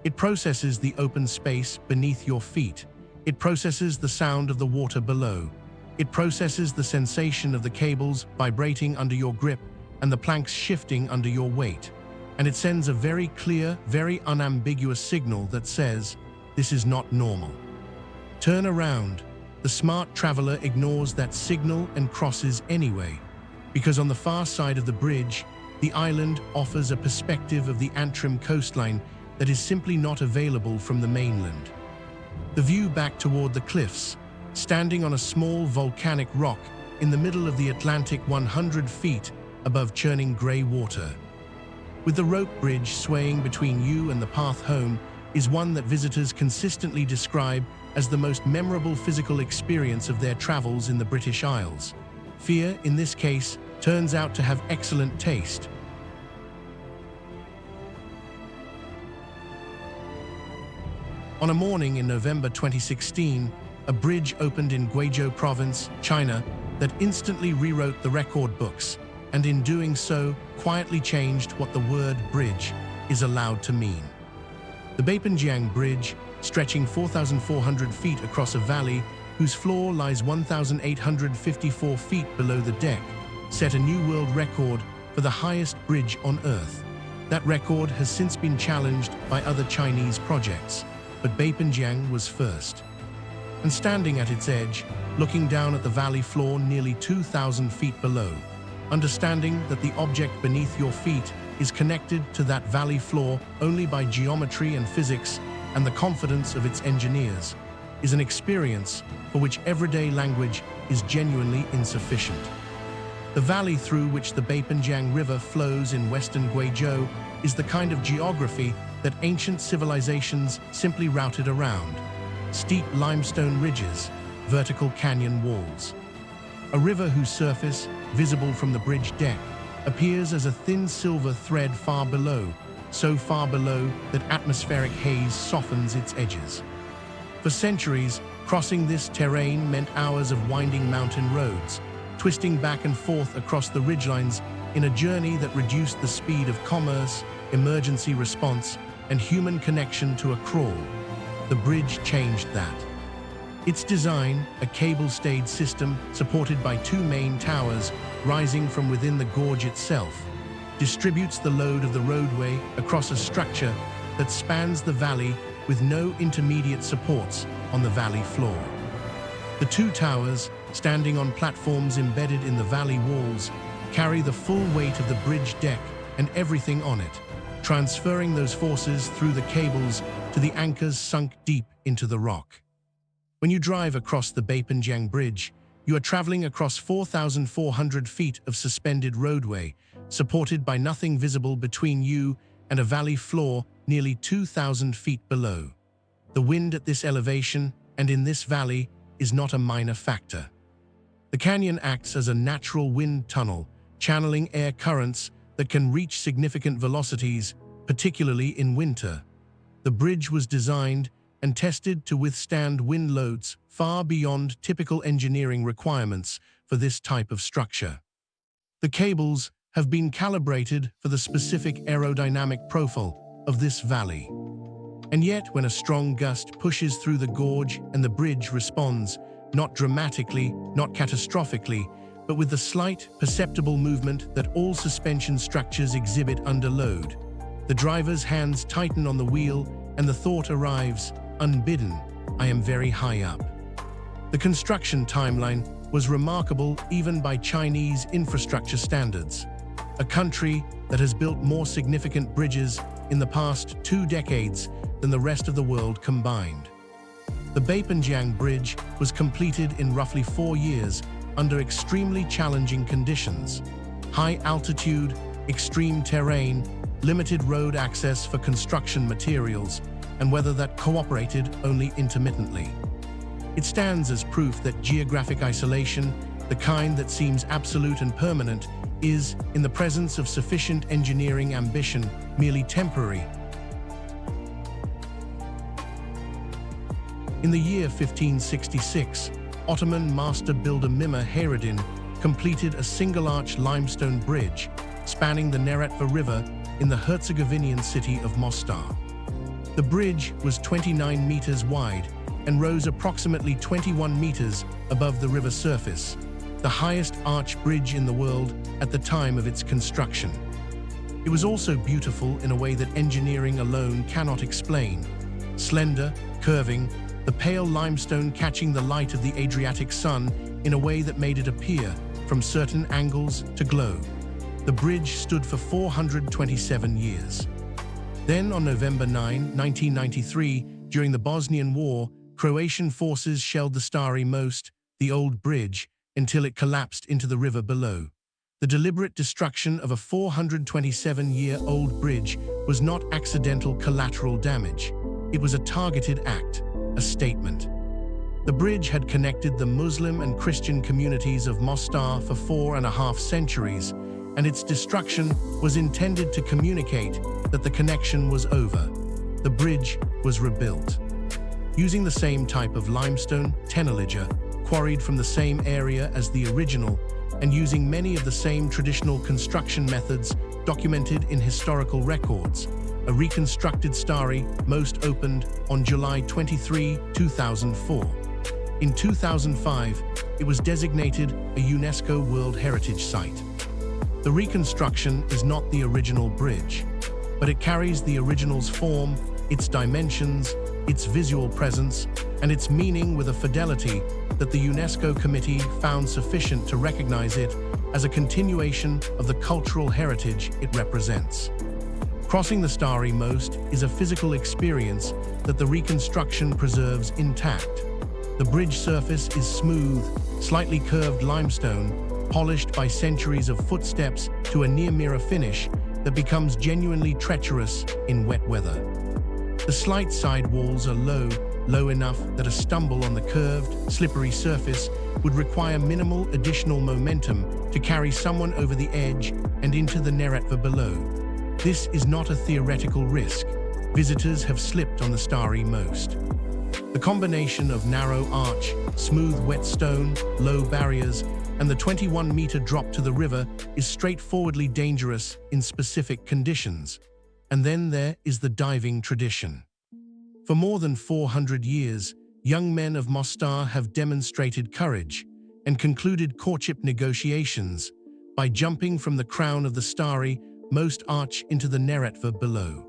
It processes the open space beneath your feet. It processes the sound of the water below. It processes the sensation of the cables vibrating under your grip and the planks shifting under your weight. And it sends a very clear, very unambiguous signal that says, this is not normal. Turn around. The smart traveler ignores that signal and crosses anyway, because on the far side of the bridge, the island offers a perspective of the Antrim coastline that is simply not available from the mainland. The view back toward the cliffs, standing on a small volcanic rock in the middle of the Atlantic 100 feet above churning grey water. With the rope bridge swaying between you and the path home is one that visitors consistently describe as the most memorable physical experience of their travels in the British Isles. Fear, in this case, turns out to have excellent taste. On a morning in November 2016, a bridge opened in Guizhou Province, China, that instantly rewrote the record books, and in doing so, quietly changed what the word bridge is allowed to mean. The Beipanjiang Bridge, stretching 4,400 feet across a valley whose floor lies 1,854 feet below the deck, set a new world record for the highest bridge on Earth. That record has since been challenged by other Chinese projects, but Beipanjiang was first. And standing at its edge, looking down at the valley floor nearly 2,000 feet below, understanding that the object beneath your feet is connected to that valley floor only by geometry and physics and the confidence of its engineers, is an experience for which everyday language is genuinely insufficient. The valley through which the Beipanjiang River flows in western Guizhou is the kind of geography that ancient civilizations simply routed around. Steep limestone ridges, vertical canyon walls. A river whose surface, visible from the bridge deck, appears as a thin silver thread far below, so far below that atmospheric haze softens its edges. For centuries, crossing this terrain meant hours of winding mountain roads, twisting back and forth across the ridgelines in a journey that reduced the speed of commerce, emergency response, and human connection to a crawl. The bridge changed that. Its design, a cable-stayed system supported by two main towers rising from within the gorge itself, distributes the load of the roadway across a structure that spans the valley with no intermediate supports on the valley floor. The two towers, standing on platforms embedded in the valley walls, carry the full weight of the bridge deck and everything on it, transferring those forces through the cables to the anchors sunk deep into the rock. When you drive across the Beipanjiang Bridge, you are traveling across 4,400 feet of suspended roadway, supported by nothing visible between you and a valley floor nearly 2,000 feet below. The wind at this elevation and in this valley is not a minor factor. The canyon acts as a natural wind tunnel, channeling air currents that can reach significant velocities, particularly in winter. The bridge was designed and tested to withstand wind loads far beyond typical engineering requirements for this type of structure. The cables have been calibrated for the specific aerodynamic profile of this valley. And yet, when a strong gust pushes through the gorge and the bridge responds, not dramatically, not catastrophically, but with the slight, perceptible movement that all suspension structures exhibit under load, the driver's hands tighten on the wheel and the thought arrives, unbidden, I am very high up. The construction timeline was remarkable even by Chinese infrastructure standards, a country that has built more significant bridges in the past 2 decades than the rest of the world combined. The Beipanjiang Bridge was completed in roughly 4 years under extremely challenging conditions: high altitude, extreme terrain, limited road access for construction materials, and weather that cooperated only intermittently. It stands as proof that geographic isolation, the kind that seems absolute and permanent, is, in the presence of sufficient engineering ambition, merely temporary. In the year 1566, Ottoman master builder Mimar Hayreddin completed a single-arch limestone bridge spanning the Neretva River in the Herzegovinian city of Mostar. The bridge was 29 meters wide and rose approximately 21 meters above the river surface, the highest arch bridge in the world at the time of its construction. It was also beautiful in a way that engineering alone cannot explain. Slender, curving, the pale limestone catching the light of the Adriatic sun in a way that made it appear, from certain angles, to glow. The bridge stood for 427 years. Then, on November 9, 1993, during the Bosnian War, Croatian forces shelled the starry most, the old bridge, until it collapsed into the river below. The deliberate destruction of a 427-year-old bridge was not accidental collateral damage. It was a targeted act, a statement. The bridge had connected the Muslim and Christian communities of Mostar for 4.5 centuries, and its destruction was intended to communicate that the connection was over. The bridge was rebuilt. Using the same type of limestone, Tenelija, quarried from the same area as the original, and using many of the same traditional construction methods documented in historical records, a reconstructed Stari most opened on July 23, 2004. In 2005, it was designated a UNESCO World Heritage Site. The reconstruction is not the original bridge, but it carries the original's form, its dimensions, its visual presence, and its meaning with a fidelity that the UNESCO committee found sufficient to recognize it as a continuation of the cultural heritage it represents. Crossing the Stari Most is a physical experience that the reconstruction preserves intact. The bridge surface is smooth, slightly curved limestone, polished by centuries of footsteps to a near-mirror finish that becomes genuinely treacherous in wet weather. The slight side walls are low enough that a stumble on the curved, slippery surface would require minimal additional momentum to carry someone over the edge and into the Neretva below. This is not a theoretical risk. Visitors have slipped on the Stari Most. The combination of narrow arch, smooth wet stone, low barriers, and the 21-meter drop to the river is straightforwardly dangerous in specific conditions. And then there is the diving tradition. For more than 400 years, young men of Mostar have demonstrated courage and concluded courtship negotiations by jumping from the crown of the Stari Most arch into the Neretva below.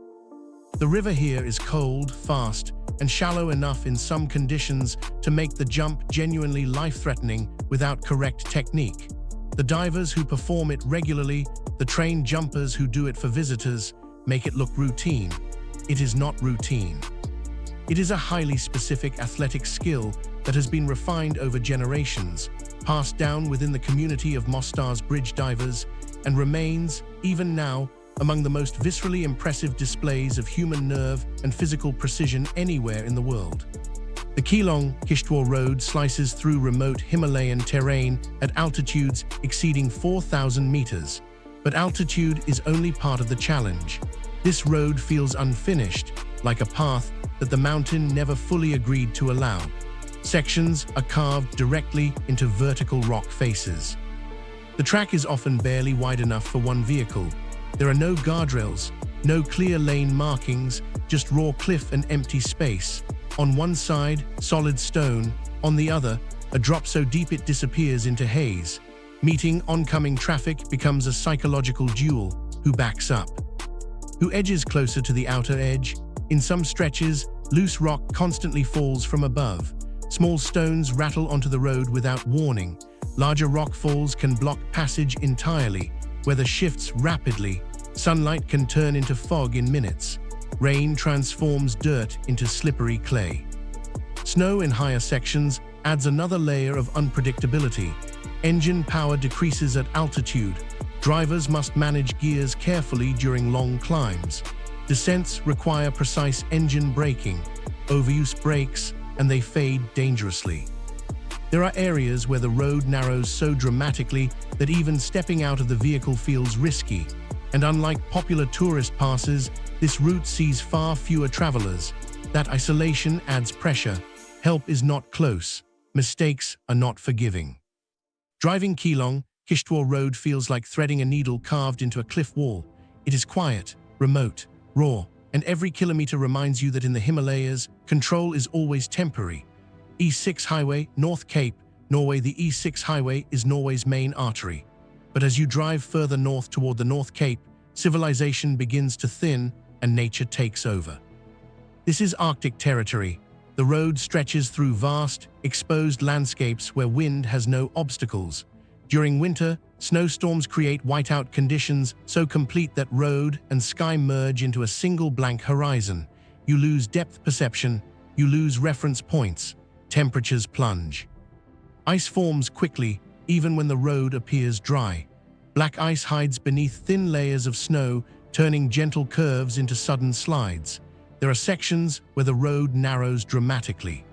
The river here is cold, fast, and shallow enough in some conditions to make the jump genuinely life-threatening without correct technique. The divers who perform it regularly, the trained jumpers who do it for visitors, make it look routine. It is not routine. It is a highly specific athletic skill that has been refined over generations, passed down within the community of Mostar's bridge divers, and remains, even now, among the most viscerally impressive displays of human nerve and physical precision anywhere in the world. The Keelung-Kishtwar Road slices through remote Himalayan terrain at altitudes exceeding 4,000 meters. But altitude is only part of the challenge. This road feels unfinished, like a path that the mountain never fully agreed to allow. Sections are carved directly into vertical rock faces. The track is often barely wide enough for one vehicle. There are no guardrails, no clear lane markings, just raw cliff and empty space. On one side, solid stone. On the other, a drop so deep it disappears into haze. Meeting oncoming traffic becomes a psychological duel. Who backs up? Who edges closer to the outer edge? In some stretches, loose rock constantly falls from above. Small stones rattle onto the road without warning. Larger rock falls can block passage entirely. Weather shifts rapidly. Sunlight can turn into fog in minutes. Rain transforms dirt into slippery clay. Snow in higher sections adds another layer of unpredictability. Engine power decreases at altitude. Drivers must manage gears carefully during long climbs. Descents require precise engine braking. Overuse brakes, and they fade dangerously. There are areas where the road narrows so dramatically that even stepping out of the vehicle feels risky. And unlike popular tourist passes, this route sees far fewer travelers. That isolation adds pressure. Help is not close. Mistakes are not forgiving. Driving Keelung-Kishtwar Road feels like threading a needle carved into a cliff wall. It is quiet, remote, raw, and every kilometer reminds you that in the Himalayas, control is always temporary. E6 Highway, North Cape, Norway. The E6 Highway is Norway's main artery. But as you drive further north toward the North Cape, civilization begins to thin and nature takes over. This is Arctic territory. The road stretches through vast, exposed landscapes where wind has no obstacles. During winter, snowstorms create whiteout conditions so complete that road and sky merge into a single blank horizon. You lose depth perception, you lose reference points, temperatures plunge. Ice forms quickly, even when the road appears dry. Black ice hides beneath thin layers of snow, turning gentle curves into sudden slides. There are sections where the road narrows dramatically.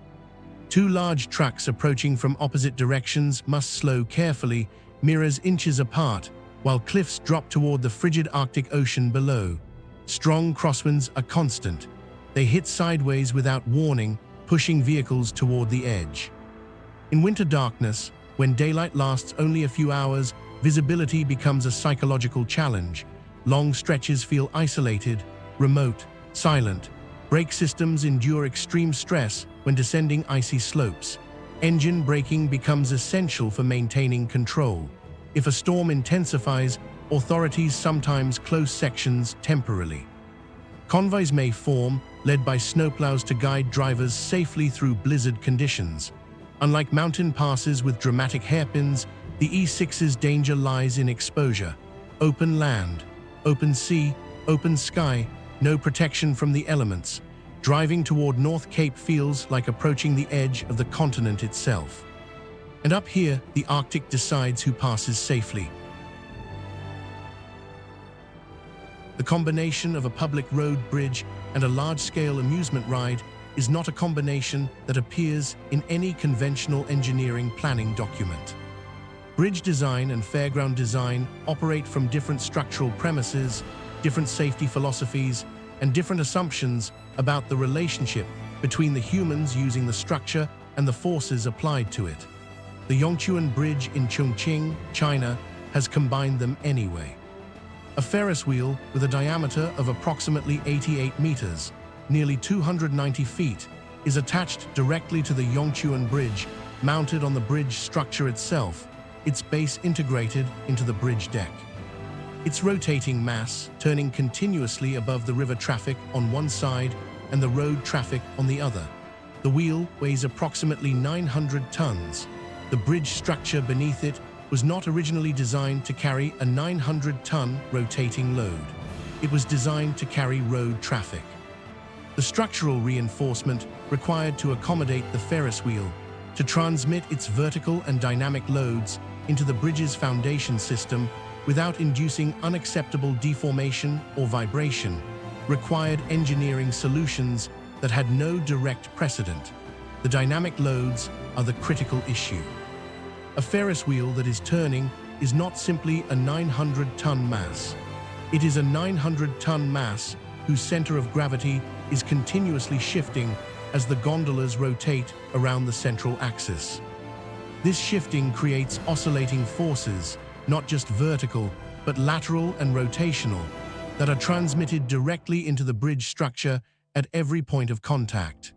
Two large trucks approaching from opposite directions must slow carefully, mirrors inches apart, while cliffs drop toward the frigid Arctic Ocean below. Strong crosswinds are constant. They hit sideways without warning, pushing vehicles toward the edge. In winter darkness, when daylight lasts only a few hours, visibility becomes a psychological challenge. Long stretches feel isolated, remote, silent. Brake systems endure extreme stress when descending icy slopes. Engine braking becomes essential for maintaining control. If a storm intensifies, authorities sometimes close sections temporarily. Convoys may form, led by snowplows to guide drivers safely through blizzard conditions. Unlike mountain passes with dramatic hairpins, the E6's danger lies in exposure. Open land, open sea, open sky, no protection from the elements. Driving toward North Cape feels like approaching the edge of the continent itself. And up here, the Arctic decides who passes safely. The combination of a public road bridge and a large-scale amusement ride is not a combination that appears in any conventional engineering planning document. Bridge design and fairground design operate from different structural premises, different safety philosophies, and different assumptions about the relationship between the humans using the structure and the forces applied to it. The Yongchuan Bridge in Chongqing, China, has combined them anyway. A Ferris wheel with a diameter of approximately 88 meters, nearly 290 feet, is attached directly to the Yongchuan Bridge, mounted on the bridge structure itself, its base integrated into the bridge deck. Its rotating mass, turning continuously above the river traffic on one side and the road traffic on the other. The wheel weighs approximately 900 tons. The bridge structure beneath it was not originally designed to carry a 900-ton rotating load. It was designed to carry road traffic. The structural reinforcement required to accommodate the Ferris wheel to transmit its vertical and dynamic loads into the bridge's foundation system without inducing unacceptable deformation or vibration required engineering solutions that had no direct precedent. The dynamic loads are the critical issue. A Ferris wheel that is turning is not simply a 900-ton mass. It is a 900-ton mass whose center of gravity is continuously shifting as the gondolas rotate around the central axis. This shifting creates oscillating forces, not just vertical, but lateral and rotational, that are transmitted directly into the bridge structure at every point of contact.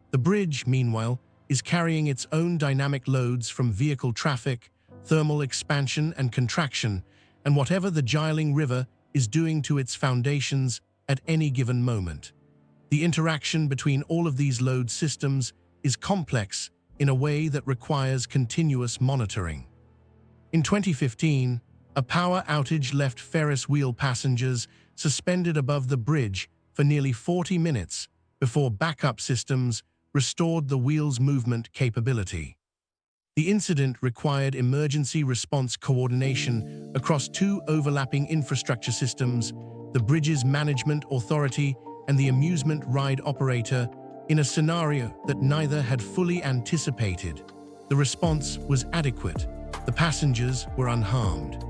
The bridge, meanwhile, is carrying its own dynamic loads from vehicle traffic, thermal expansion and contraction, and whatever the Jialing River is doing to its foundations at any given moment. The interaction between all of these load systems is complex in a way that requires continuous monitoring. In 2015, a power outage left Ferris wheel passengers suspended above the bridge for nearly 40 minutes before backup systems restored the wheel's movement capability. The incident required emergency response coordination across two overlapping infrastructure systems, the bridge's management authority and the amusement ride operator, in a scenario that neither had fully anticipated. The response was adequate. The passengers were unharmed.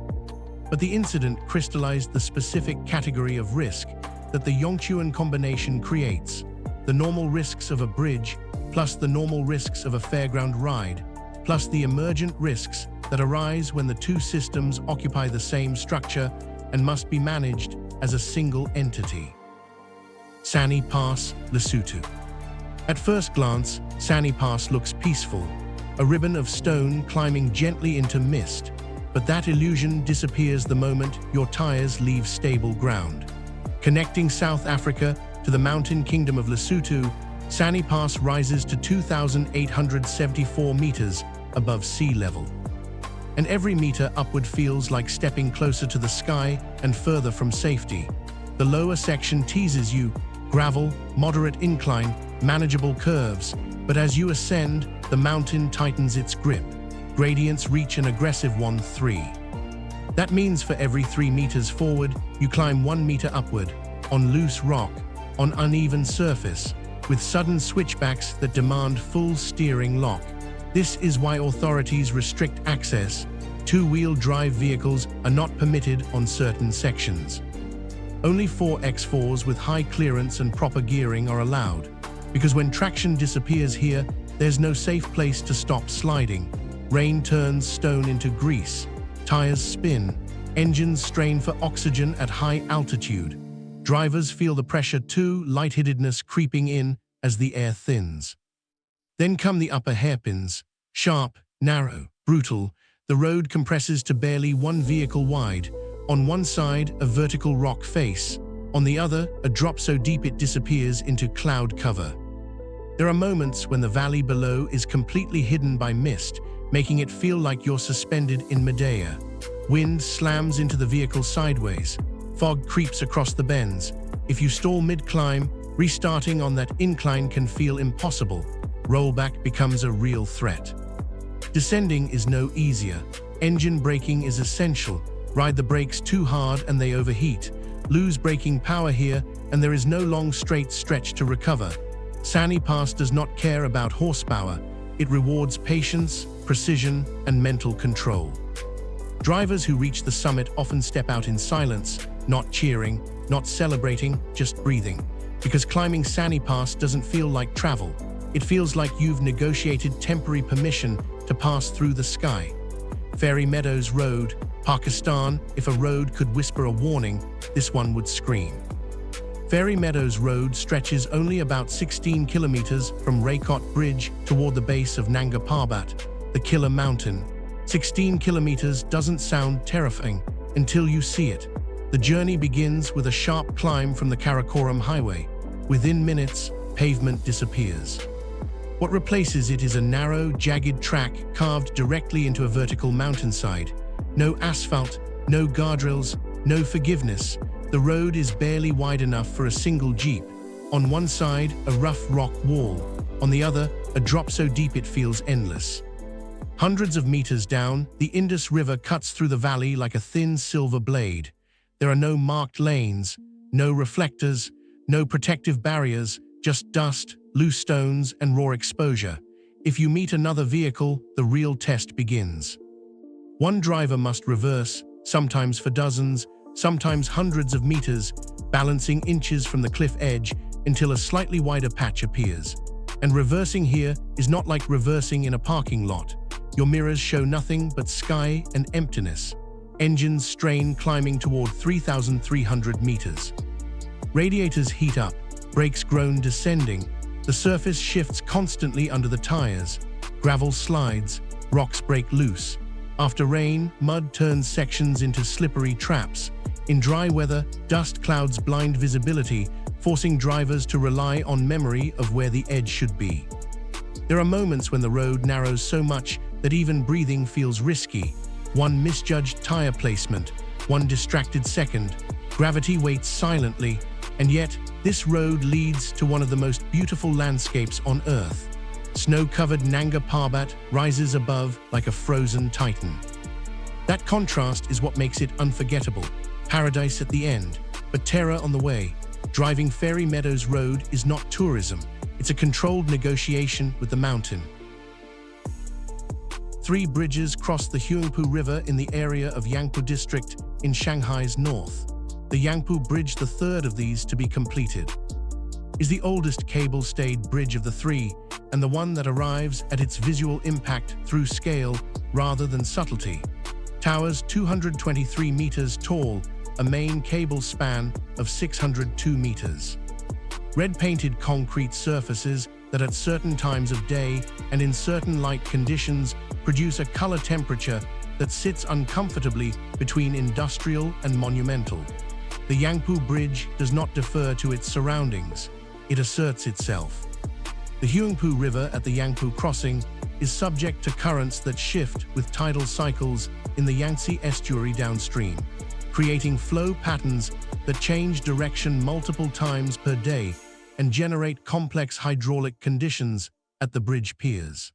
But the incident crystallized the specific category of risk that the Yongchuan combination creates: the normal risks of a bridge, plus the normal risks of a fairground ride, plus the emergent risks that arise when the two systems occupy the same structure and must be managed as a single entity. Sani Pass, Lesotho. At first glance, Sani Pass looks peaceful, a ribbon of stone climbing gently into mist, but that illusion disappears the moment your tires leave stable ground. Connecting South Africa to the mountain kingdom of Lesotho, Sani Pass rises to 2,874 meters above sea level. And every meter upward feels like stepping closer to the sky and further from safety. The lower section teases you: gravel, moderate incline, manageable curves. But as you ascend, the mountain tightens its grip. Gradients reach an aggressive 1-3. That means for every 3 meters forward, you climb 1 meter upward, on loose rock, on uneven surface, with sudden switchbacks that demand full steering lock. This is why authorities restrict access. Two-wheel drive vehicles are not permitted on certain sections. Only 4x4s with high clearance and proper gearing are allowed, because when traction disappears here, there's no safe place to stop sliding. Rain turns stone into grease, tires spin, engines strain for oxygen at high altitude. Drivers feel the pressure too, lightheadedness creeping in as the air thins. Then come the upper hairpins, sharp, narrow, brutal. The road compresses to barely one vehicle wide. On one side, a vertical rock face. On the other, a drop so deep it disappears into cloud cover. There are moments when the valley below is completely hidden by mist, making it feel like you're suspended in midair. Wind slams into the vehicle sideways. Fog creeps across the bends. If you stall mid-climb, restarting on that incline can feel impossible. Rollback becomes a real threat. Descending is no easier. Engine braking is essential. Ride the brakes too hard and they overheat. Lose braking power here and there is no long straight stretch to recover. Sani Pass does not care about horsepower. It rewards patience, precision, and mental control. Drivers who reach the summit often step out in silence, not cheering, not celebrating, just breathing. Because climbing Sani Pass doesn't feel like travel. It feels like you've negotiated temporary permission to pass through the sky. Fairy Meadows Road, Pakistan. If a road could whisper a warning, this one would scream. Fairy Meadows Road stretches only about 16 kilometers from Raykot Bridge toward the base of Nanga Parbat, the killer mountain. 16 kilometers doesn't sound terrifying until you see it. The journey begins with a sharp climb from the Karakoram highway. Within minutes, pavement disappears. What replaces it is a narrow, jagged track carved directly into a vertical mountainside. No asphalt, no guardrails, no forgiveness. The road is barely wide enough for a single jeep. On one side, a rough rock wall. On the other, a drop so deep it feels endless. Hundreds of meters down, the Indus River cuts through the valley like a thin silver blade. There are no marked lanes, no reflectors, no protective barriers, just dust, loose stones, and raw exposure. If you meet another vehicle, the real test begins. One driver must reverse, sometimes for dozens, sometimes hundreds of meters, balancing inches from the cliff edge until a slightly wider patch appears. And reversing here is not like reversing in a parking lot. Your mirrors show nothing but sky and emptiness. Engines strain climbing toward 3,300 meters. Radiators heat up, brakes groan descending. The surface shifts constantly under the tires. Gravel slides, rocks break loose. After rain, mud turns sections into slippery traps. In dry weather, dust clouds blind visibility, forcing drivers to rely on memory of where the edge should be. There are moments when the road narrows so much that even breathing feels risky. One misjudged tire placement, one distracted second. Gravity waits silently, and yet this road leads to one of the most beautiful landscapes on Earth. Snow-covered Nanga Parbat rises above like a frozen titan. That contrast is what makes it unforgettable. Paradise at the end, but terror on the way. Driving Fairy Meadows Road is not tourism. It's a controlled negotiation with the mountain. 3 bridges cross the Huangpu River in the area of Yangpu District in Shanghai's north. The Yangpu Bridge, the third of these to be completed, is the oldest cable-stayed bridge of the 3 and the one that arrives at its visual impact through scale rather than subtlety. Towers 223 meters tall, a main cable span of 602 meters. Red-painted concrete surfaces that at certain times of day and in certain light conditions produce a color temperature that sits uncomfortably between industrial and monumental. The Yangpu Bridge does not defer to its surroundings. It asserts itself. The Huangpu River at the Yangpu crossing is subject to currents that shift with tidal cycles in the Yangtze estuary downstream, creating flow patterns that change direction multiple times per day and generate complex hydraulic conditions at the bridge piers.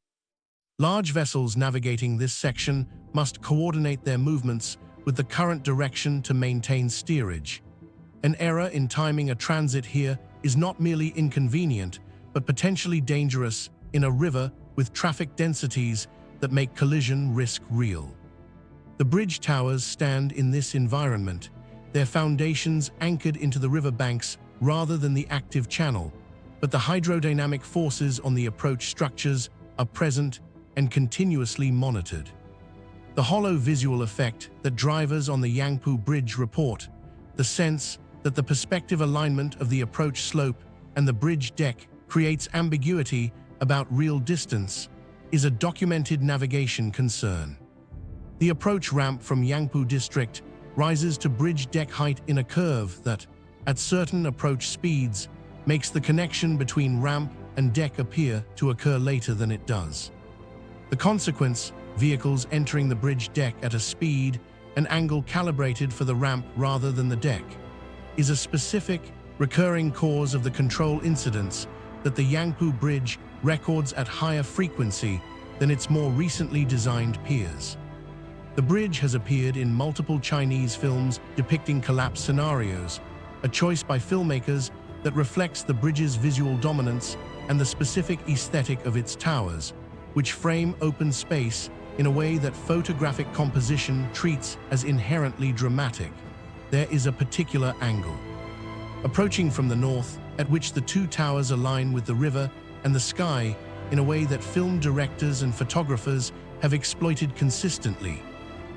Large vessels navigating this section must coordinate their movements with the current direction to maintain steerage. An error in timing a transit here is not merely inconvenient, but potentially dangerous in a river with traffic densities that make collision risk real. The bridge towers stand in this environment, their foundations anchored into the river banks rather than the active channel, but the hydrodynamic forces on the approach structures are present and continuously monitored. The hollow visual effect that drivers on the Yangpu Bridge report, the sense that the perspective alignment of the approach slope and the bridge deck creates ambiguity about real distance, is a documented navigation concern. The approach ramp from Yangpu District rises to bridge deck height in a curve that, at certain approach speeds, makes the connection between ramp and deck appear to occur later than it does. The consequence, vehicles entering the bridge deck at a speed and angle calibrated for the ramp rather than the deck, is a specific, recurring cause of the control incidents that the Yangpu Bridge records at higher frequency than its more recently designed peers. The bridge has appeared in multiple Chinese films depicting collapse scenarios, a choice by filmmakers that reflects the bridge's visual dominance and the specific aesthetic of its towers, which frame open space in a way that photographic composition treats as inherently dramatic. There is a particular angle, approaching from the north, at which the two towers align with the river and the sky in a way that film directors and photographers have exploited consistently.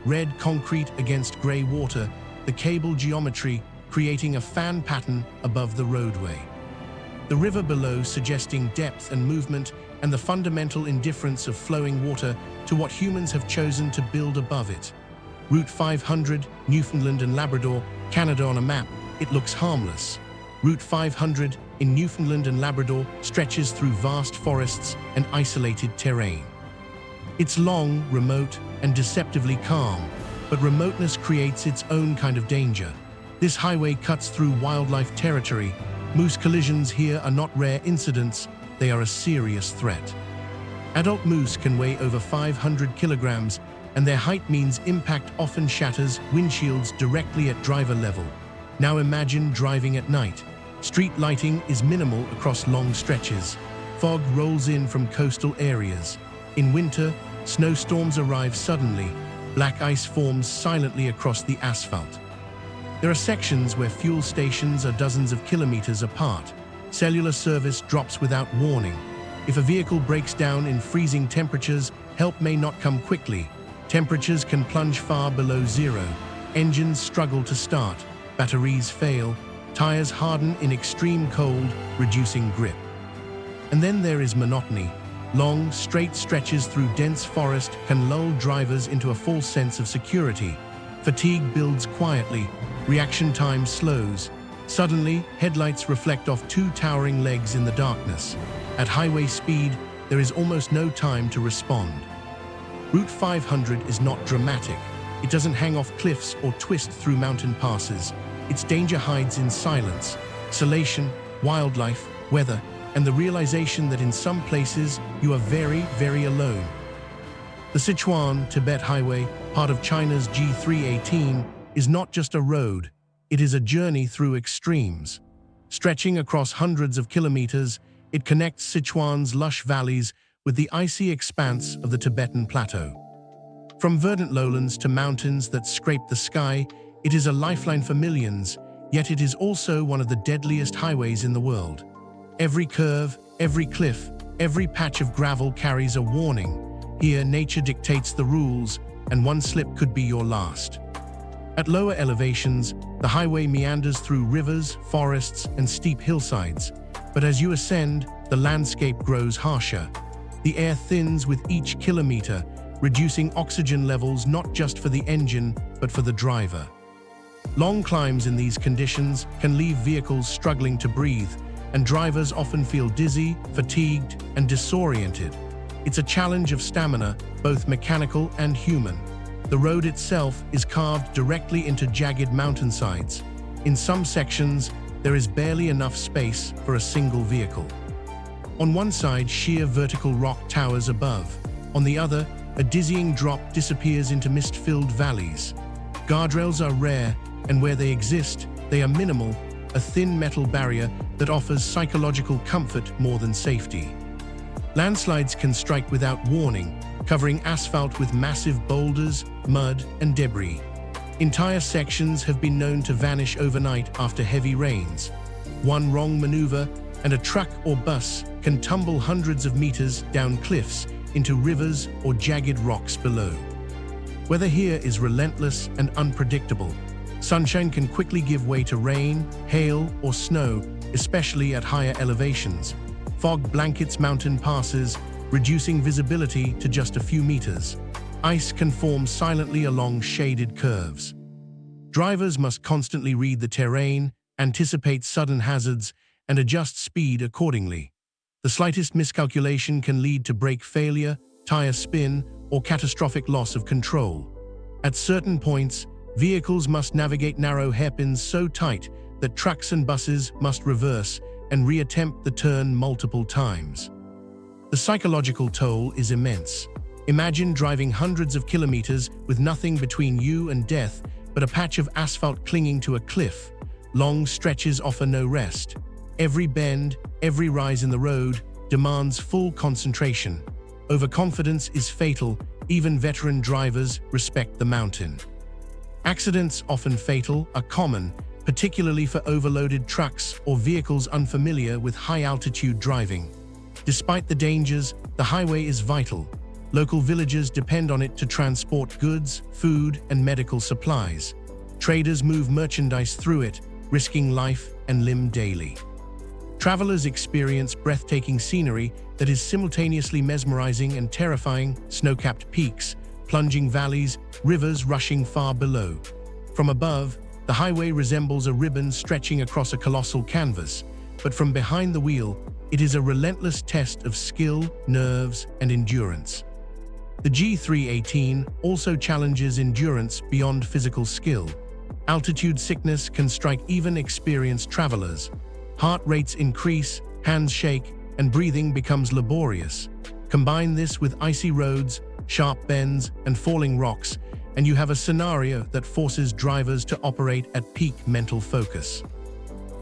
Red concrete against gray water, the cable geometry creating a fan pattern above the roadway. The river below suggesting depth and movement, and the fundamental indifference of flowing water to what humans have chosen to build above it. Route 500, Newfoundland and Labrador, Canada. On a map, it looks harmless. Route 500 in Newfoundland and Labrador stretches through vast forests and isolated terrain. It's long, remote, and deceptively calm, but remoteness creates its own kind of danger. This highway cuts through wildlife territory. Moose collisions here are not rare incidents, they are a serious threat. Adult moose can weigh over 500 kilograms, and their height means impact often shatters windshields directly at driver level. Now imagine driving at night. Street lighting is minimal across long stretches. Fog rolls in from coastal areas. In winter, snowstorms arrive suddenly. Black ice forms silently across the asphalt. There are sections where fuel stations are dozens of kilometers apart. Cellular service drops without warning. If a vehicle breaks down in freezing temperatures, help may not come quickly. Temperatures can plunge far below zero. Engines struggle to start. Batteries fail. Tires harden in extreme cold, reducing grip. And then there is monotony. Long, straight stretches through dense forest can lull drivers into a false sense of security. Fatigue builds quietly. Reaction time slows. Suddenly, headlights reflect off two towering legs in the darkness. At highway speed, there is almost no time to respond. Route 500 is not dramatic. It doesn't hang off cliffs or twist through mountain passes. Its danger hides in silence, isolation, wildlife, weather, and the realization that in some places you are very, very alone. The Sichuan-Tibet Highway, part of China's G318, is not just a road, it is a journey through extremes. Stretching across hundreds of kilometers, it connects Sichuan's lush valleys with the icy expanse of the Tibetan Plateau. From verdant lowlands to mountains that scrape the sky, it is a lifeline for millions, yet it is also one of the deadliest highways in the world. Every curve, every cliff, every patch of gravel carries a warning. Here, nature dictates the rules, and one slip could be your last. At lower elevations, the highway meanders through rivers, forests, and steep hillsides. But as you ascend, the landscape grows harsher. The air thins with each kilometer, reducing oxygen levels not just for the engine, but for the driver. Long climbs in these conditions can leave vehicles struggling to breathe, and drivers often feel dizzy, fatigued, and disoriented. It's a challenge of stamina, both mechanical and human. The road itself is carved directly into jagged mountainsides. In some sections, there is barely enough space for a single vehicle. On one side, sheer vertical rock towers above. On the other, a dizzying drop disappears into mist-filled valleys. Guardrails are rare, and where they exist, they are minimal, a thin metal barrier that offers psychological comfort more than safety. Landslides can strike without warning, covering asphalt with massive boulders, mud, and debris. Entire sections have been known to vanish overnight after heavy rains. One wrong maneuver, and a truck or bus can tumble hundreds of meters down cliffs into rivers or jagged rocks below. Weather here is relentless and unpredictable. Sunshine can quickly give way to rain, hail, or snow, especially at higher elevations. Fog blankets mountain passes, reducing visibility to just a few meters. Ice can form silently along shaded curves. Drivers must constantly read the terrain, anticipate sudden hazards, and adjust speed accordingly. The slightest miscalculation can lead to brake failure, tire spin, or catastrophic loss of control. At certain points, vehicles must navigate narrow hairpins so tight that trucks and buses must reverse and reattempt the turn multiple times. The psychological toll is immense. Imagine driving hundreds of kilometers with nothing between you and death but a patch of asphalt clinging to a cliff. Long stretches offer no rest. Every bend, every rise in the road demands full concentration. Overconfidence is fatal. Even veteran drivers respect the mountain. Accidents, often fatal, are common, particularly for overloaded trucks or vehicles unfamiliar with high-altitude driving. Despite the dangers, the highway is vital. Local villagers depend on it to transport goods, food, and medical supplies. Traders move merchandise through it, risking life and limb daily. Travelers experience breathtaking scenery that is simultaneously mesmerizing and terrifying: snow-capped peaks, plunging valleys, rivers rushing far below. From above, the highway resembles a ribbon stretching across a colossal canvas, but from behind the wheel, it is a relentless test of skill, nerves, and endurance. The G318 also challenges endurance beyond physical skill. Altitude sickness can strike even experienced travelers. Heart rates increase, hands shake, and breathing becomes laborious. Combine this with icy roads, sharp bends, and falling rocks, and you have a scenario that forces drivers to operate at peak mental focus.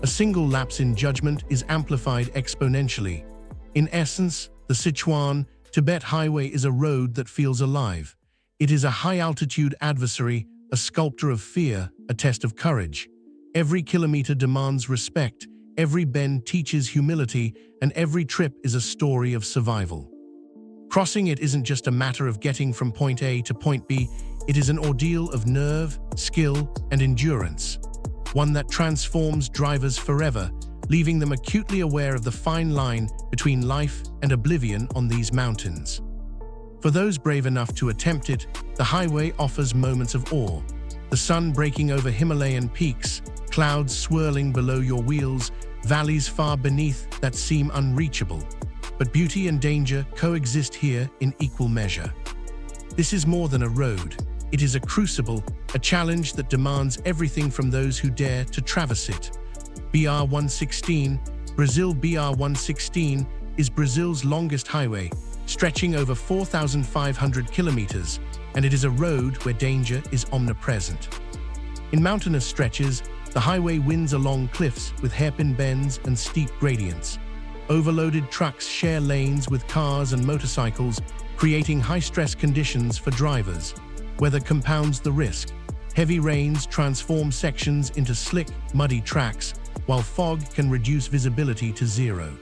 A single lapse in judgment is amplified exponentially. In essence, the Sichuan-Tibet Highway is a road that feels alive. It is a high-altitude adversary, a sculptor of fear, a test of courage. Every kilometer demands respect, every bend teaches humility, and every trip is a story of survival. Crossing it isn't just a matter of getting from point A to point B, it is an ordeal of nerve, skill, and endurance. One that transforms drivers forever, leaving them acutely aware of the fine line between life and oblivion on these mountains. For those brave enough to attempt it, the highway offers moments of awe. The sun breaking over Himalayan peaks, clouds swirling below your wheels, valleys far beneath that seem unreachable. But beauty and danger coexist here in equal measure. This is more than a road. It is a crucible, a challenge that demands everything from those who dare to traverse it. BR-116, Brazil. BR-116 is Brazil's longest highway, stretching over 4,500 kilometers, and it is a road where danger is omnipresent. In mountainous stretches, the highway winds along cliffs with hairpin bends and steep gradients. Overloaded trucks share lanes with cars and motorcycles, creating high-stress conditions for drivers. Weather compounds the risk. Heavy rains transform sections into slick, muddy tracks, while fog can reduce visibility to zero.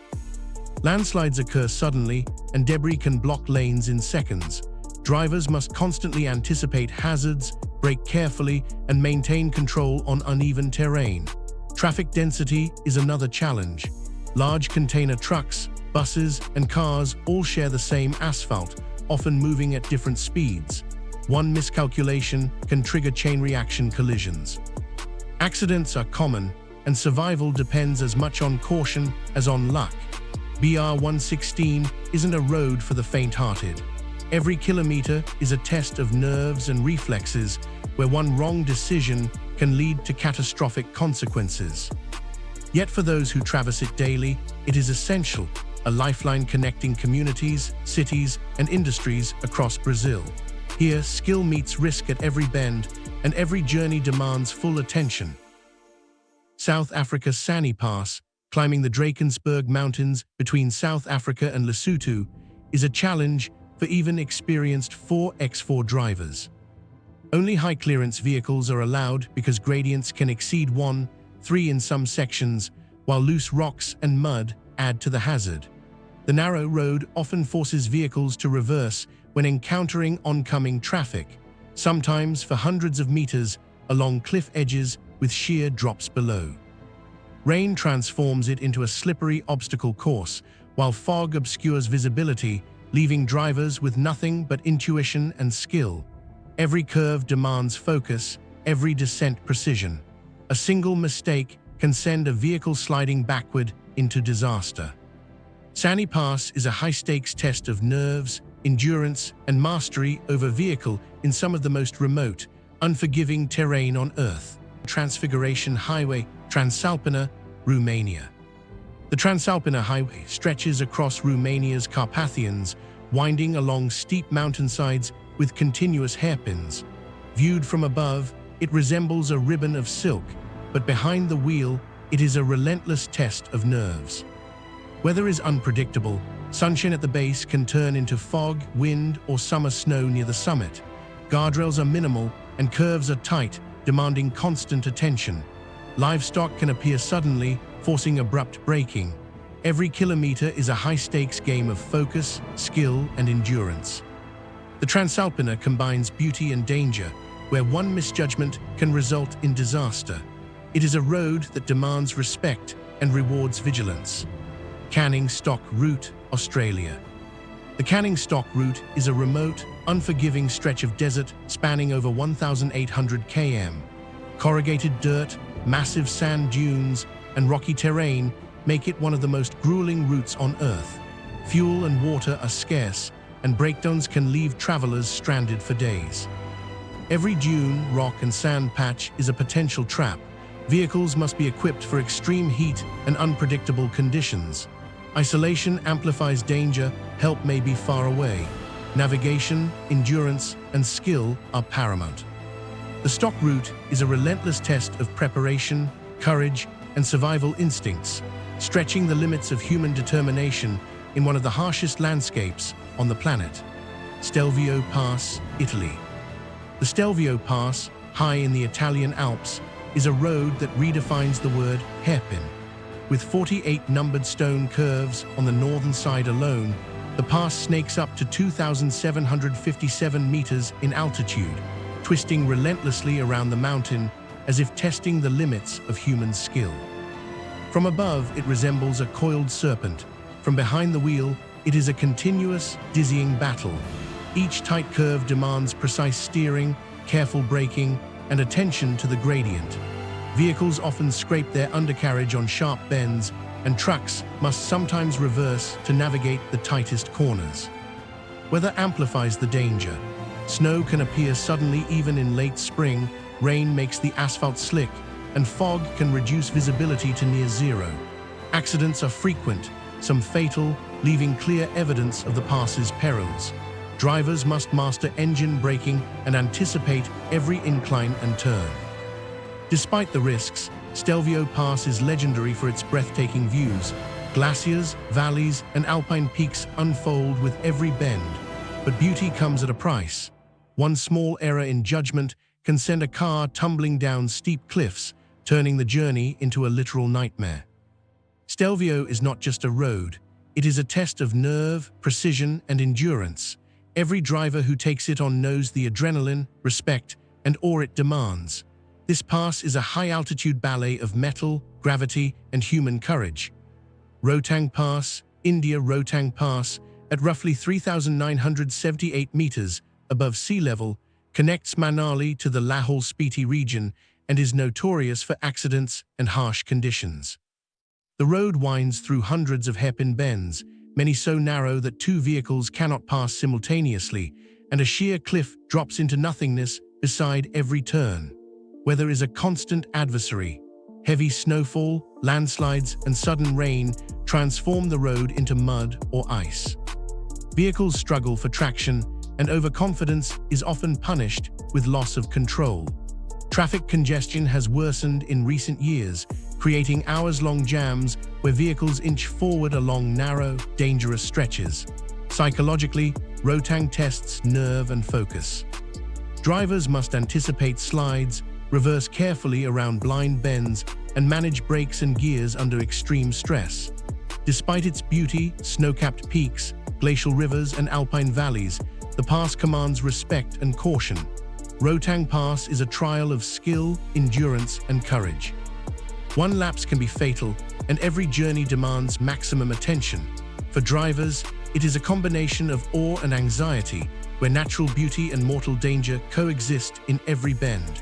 Landslides occur suddenly, and debris can block lanes in seconds. Drivers must constantly anticipate hazards, brake carefully, and maintain control on uneven terrain. Traffic density is another challenge. Large container trucks, buses, and cars all share the same asphalt, often moving at different speeds. One miscalculation can trigger chain reaction collisions. Accidents are common, and survival depends as much on caution as on luck. BR-116 isn't a road for the faint-hearted. Every kilometer is a test of nerves and reflexes, where one wrong decision can lead to catastrophic consequences. Yet for those who traverse it daily, it is essential, a lifeline connecting communities, cities, and industries across Brazil. Here, skill meets risk at every bend, and every journey demands full attention. South Africa's Sani Pass, climbing the Drakensberg Mountains between South Africa and Lesotho is a challenge for even experienced 4x4 drivers. Only high-clearance vehicles are allowed because gradients can exceed 1.3 in some sections, while loose rocks and mud add to the hazard. The narrow road often forces vehicles to reverse when encountering oncoming traffic, sometimes for hundreds of meters along cliff edges with sheer drops below. Rain transforms it into a slippery obstacle course, while fog obscures visibility, leaving drivers with nothing but intuition and skill. Every curve demands focus, every descent precision. A single mistake can send a vehicle sliding backward into disaster. Sani Pass is a high-stakes test of nerves, endurance, and mastery over vehicle in some of the most remote, unforgiving terrain on Earth. Transfiguration Highway, Transalpina, Romania. The Transalpina Highway stretches across Romania's Carpathians, winding along steep mountainsides with continuous hairpins. Viewed from above, it resembles a ribbon of silk, but behind the wheel, it is a relentless test of nerves. Weather is unpredictable. Sunshine at the base can turn into fog, wind, or summer snow near the summit. Guardrails are minimal, and curves are tight, demanding constant attention. Livestock can appear suddenly, forcing abrupt braking. Every kilometer is a high-stakes game of focus, skill, and endurance. The Transalpina combines beauty and danger, where one misjudgment can result in disaster. It is a road that demands respect and rewards vigilance. Canning Stock Route, Australia. The Canning Stock Route is a remote, unforgiving stretch of desert spanning over 1,800 km. Corrugated dirt, massive sand dunes, and rocky terrain make it one of the most grueling routes on Earth. Fuel and water are scarce, and breakdowns can leave travelers stranded for days. Every dune, rock, and sand patch is a potential trap. Vehicles must be equipped for extreme heat and unpredictable conditions. Isolation amplifies danger, help may be far away. Navigation, endurance, and skill are paramount. The stock route is a relentless test of preparation, courage, and survival instincts, stretching the limits of human determination in one of the harshest landscapes on the planet. Stelvio Pass, Italy. The Stelvio Pass, high in the Italian Alps, is a road that redefines the word hairpin. With 48 numbered stone curves on the northern side alone, the pass snakes up to 2,757 meters in altitude, twisting relentlessly around the mountain as if testing the limits of human skill. From above, it resembles a coiled serpent. From behind the wheel, it is a continuous, dizzying battle. Each tight curve demands precise steering, careful braking, and attention to the gradient. Vehicles often scrape their undercarriage on sharp bends, and trucks must sometimes reverse to navigate the tightest corners. Weather amplifies the danger. Snow can appear suddenly even in late spring, rain makes the asphalt slick, and fog can reduce visibility to near zero. Accidents are frequent, some fatal, leaving clear evidence of the pass's perils. Drivers must master engine braking and anticipate every incline and turn. Despite the risks, Stelvio Pass is legendary for its breathtaking views. Glaciers, valleys, and alpine peaks unfold with every bend, but beauty comes at a price. One small error in judgment can send a car tumbling down steep cliffs, turning the journey into a literal nightmare. Stelvio is not just a road, it is a test of nerve, precision, and endurance. Every driver who takes it on knows the adrenaline, respect, and awe it demands. This pass is a high-altitude ballet of metal, gravity, and human courage. Rohtang Pass, India. Rohtang Pass, at roughly 3,978 meters above sea level, connects Manali to the Lahaul-Spiti region and is notorious for accidents and harsh conditions. The road winds through hundreds of hairpin bends, many so narrow that two vehicles cannot pass simultaneously, and a sheer cliff drops into nothingness beside every turn. Weather is a constant adversary. Heavy snowfall, landslides, and sudden rain transform the road into mud or ice. Vehicles struggle for traction, and overconfidence is often punished with loss of control. Traffic congestion has worsened in recent years, creating hours-long jams where vehicles inch forward along narrow, dangerous stretches. Psychologically, Rotang tests nerve and focus. Drivers must anticipate slides, reverse carefully around blind bends, and manage brakes and gears under extreme stress. Despite its beauty, snow-capped peaks, glacial rivers, and alpine valleys, the pass commands respect and caution. Rotang Pass is a trial of skill, endurance, and courage. One lapse can be fatal, and every journey demands maximum attention. For drivers, it is a combination of awe and anxiety, where natural beauty and mortal danger coexist in every bend.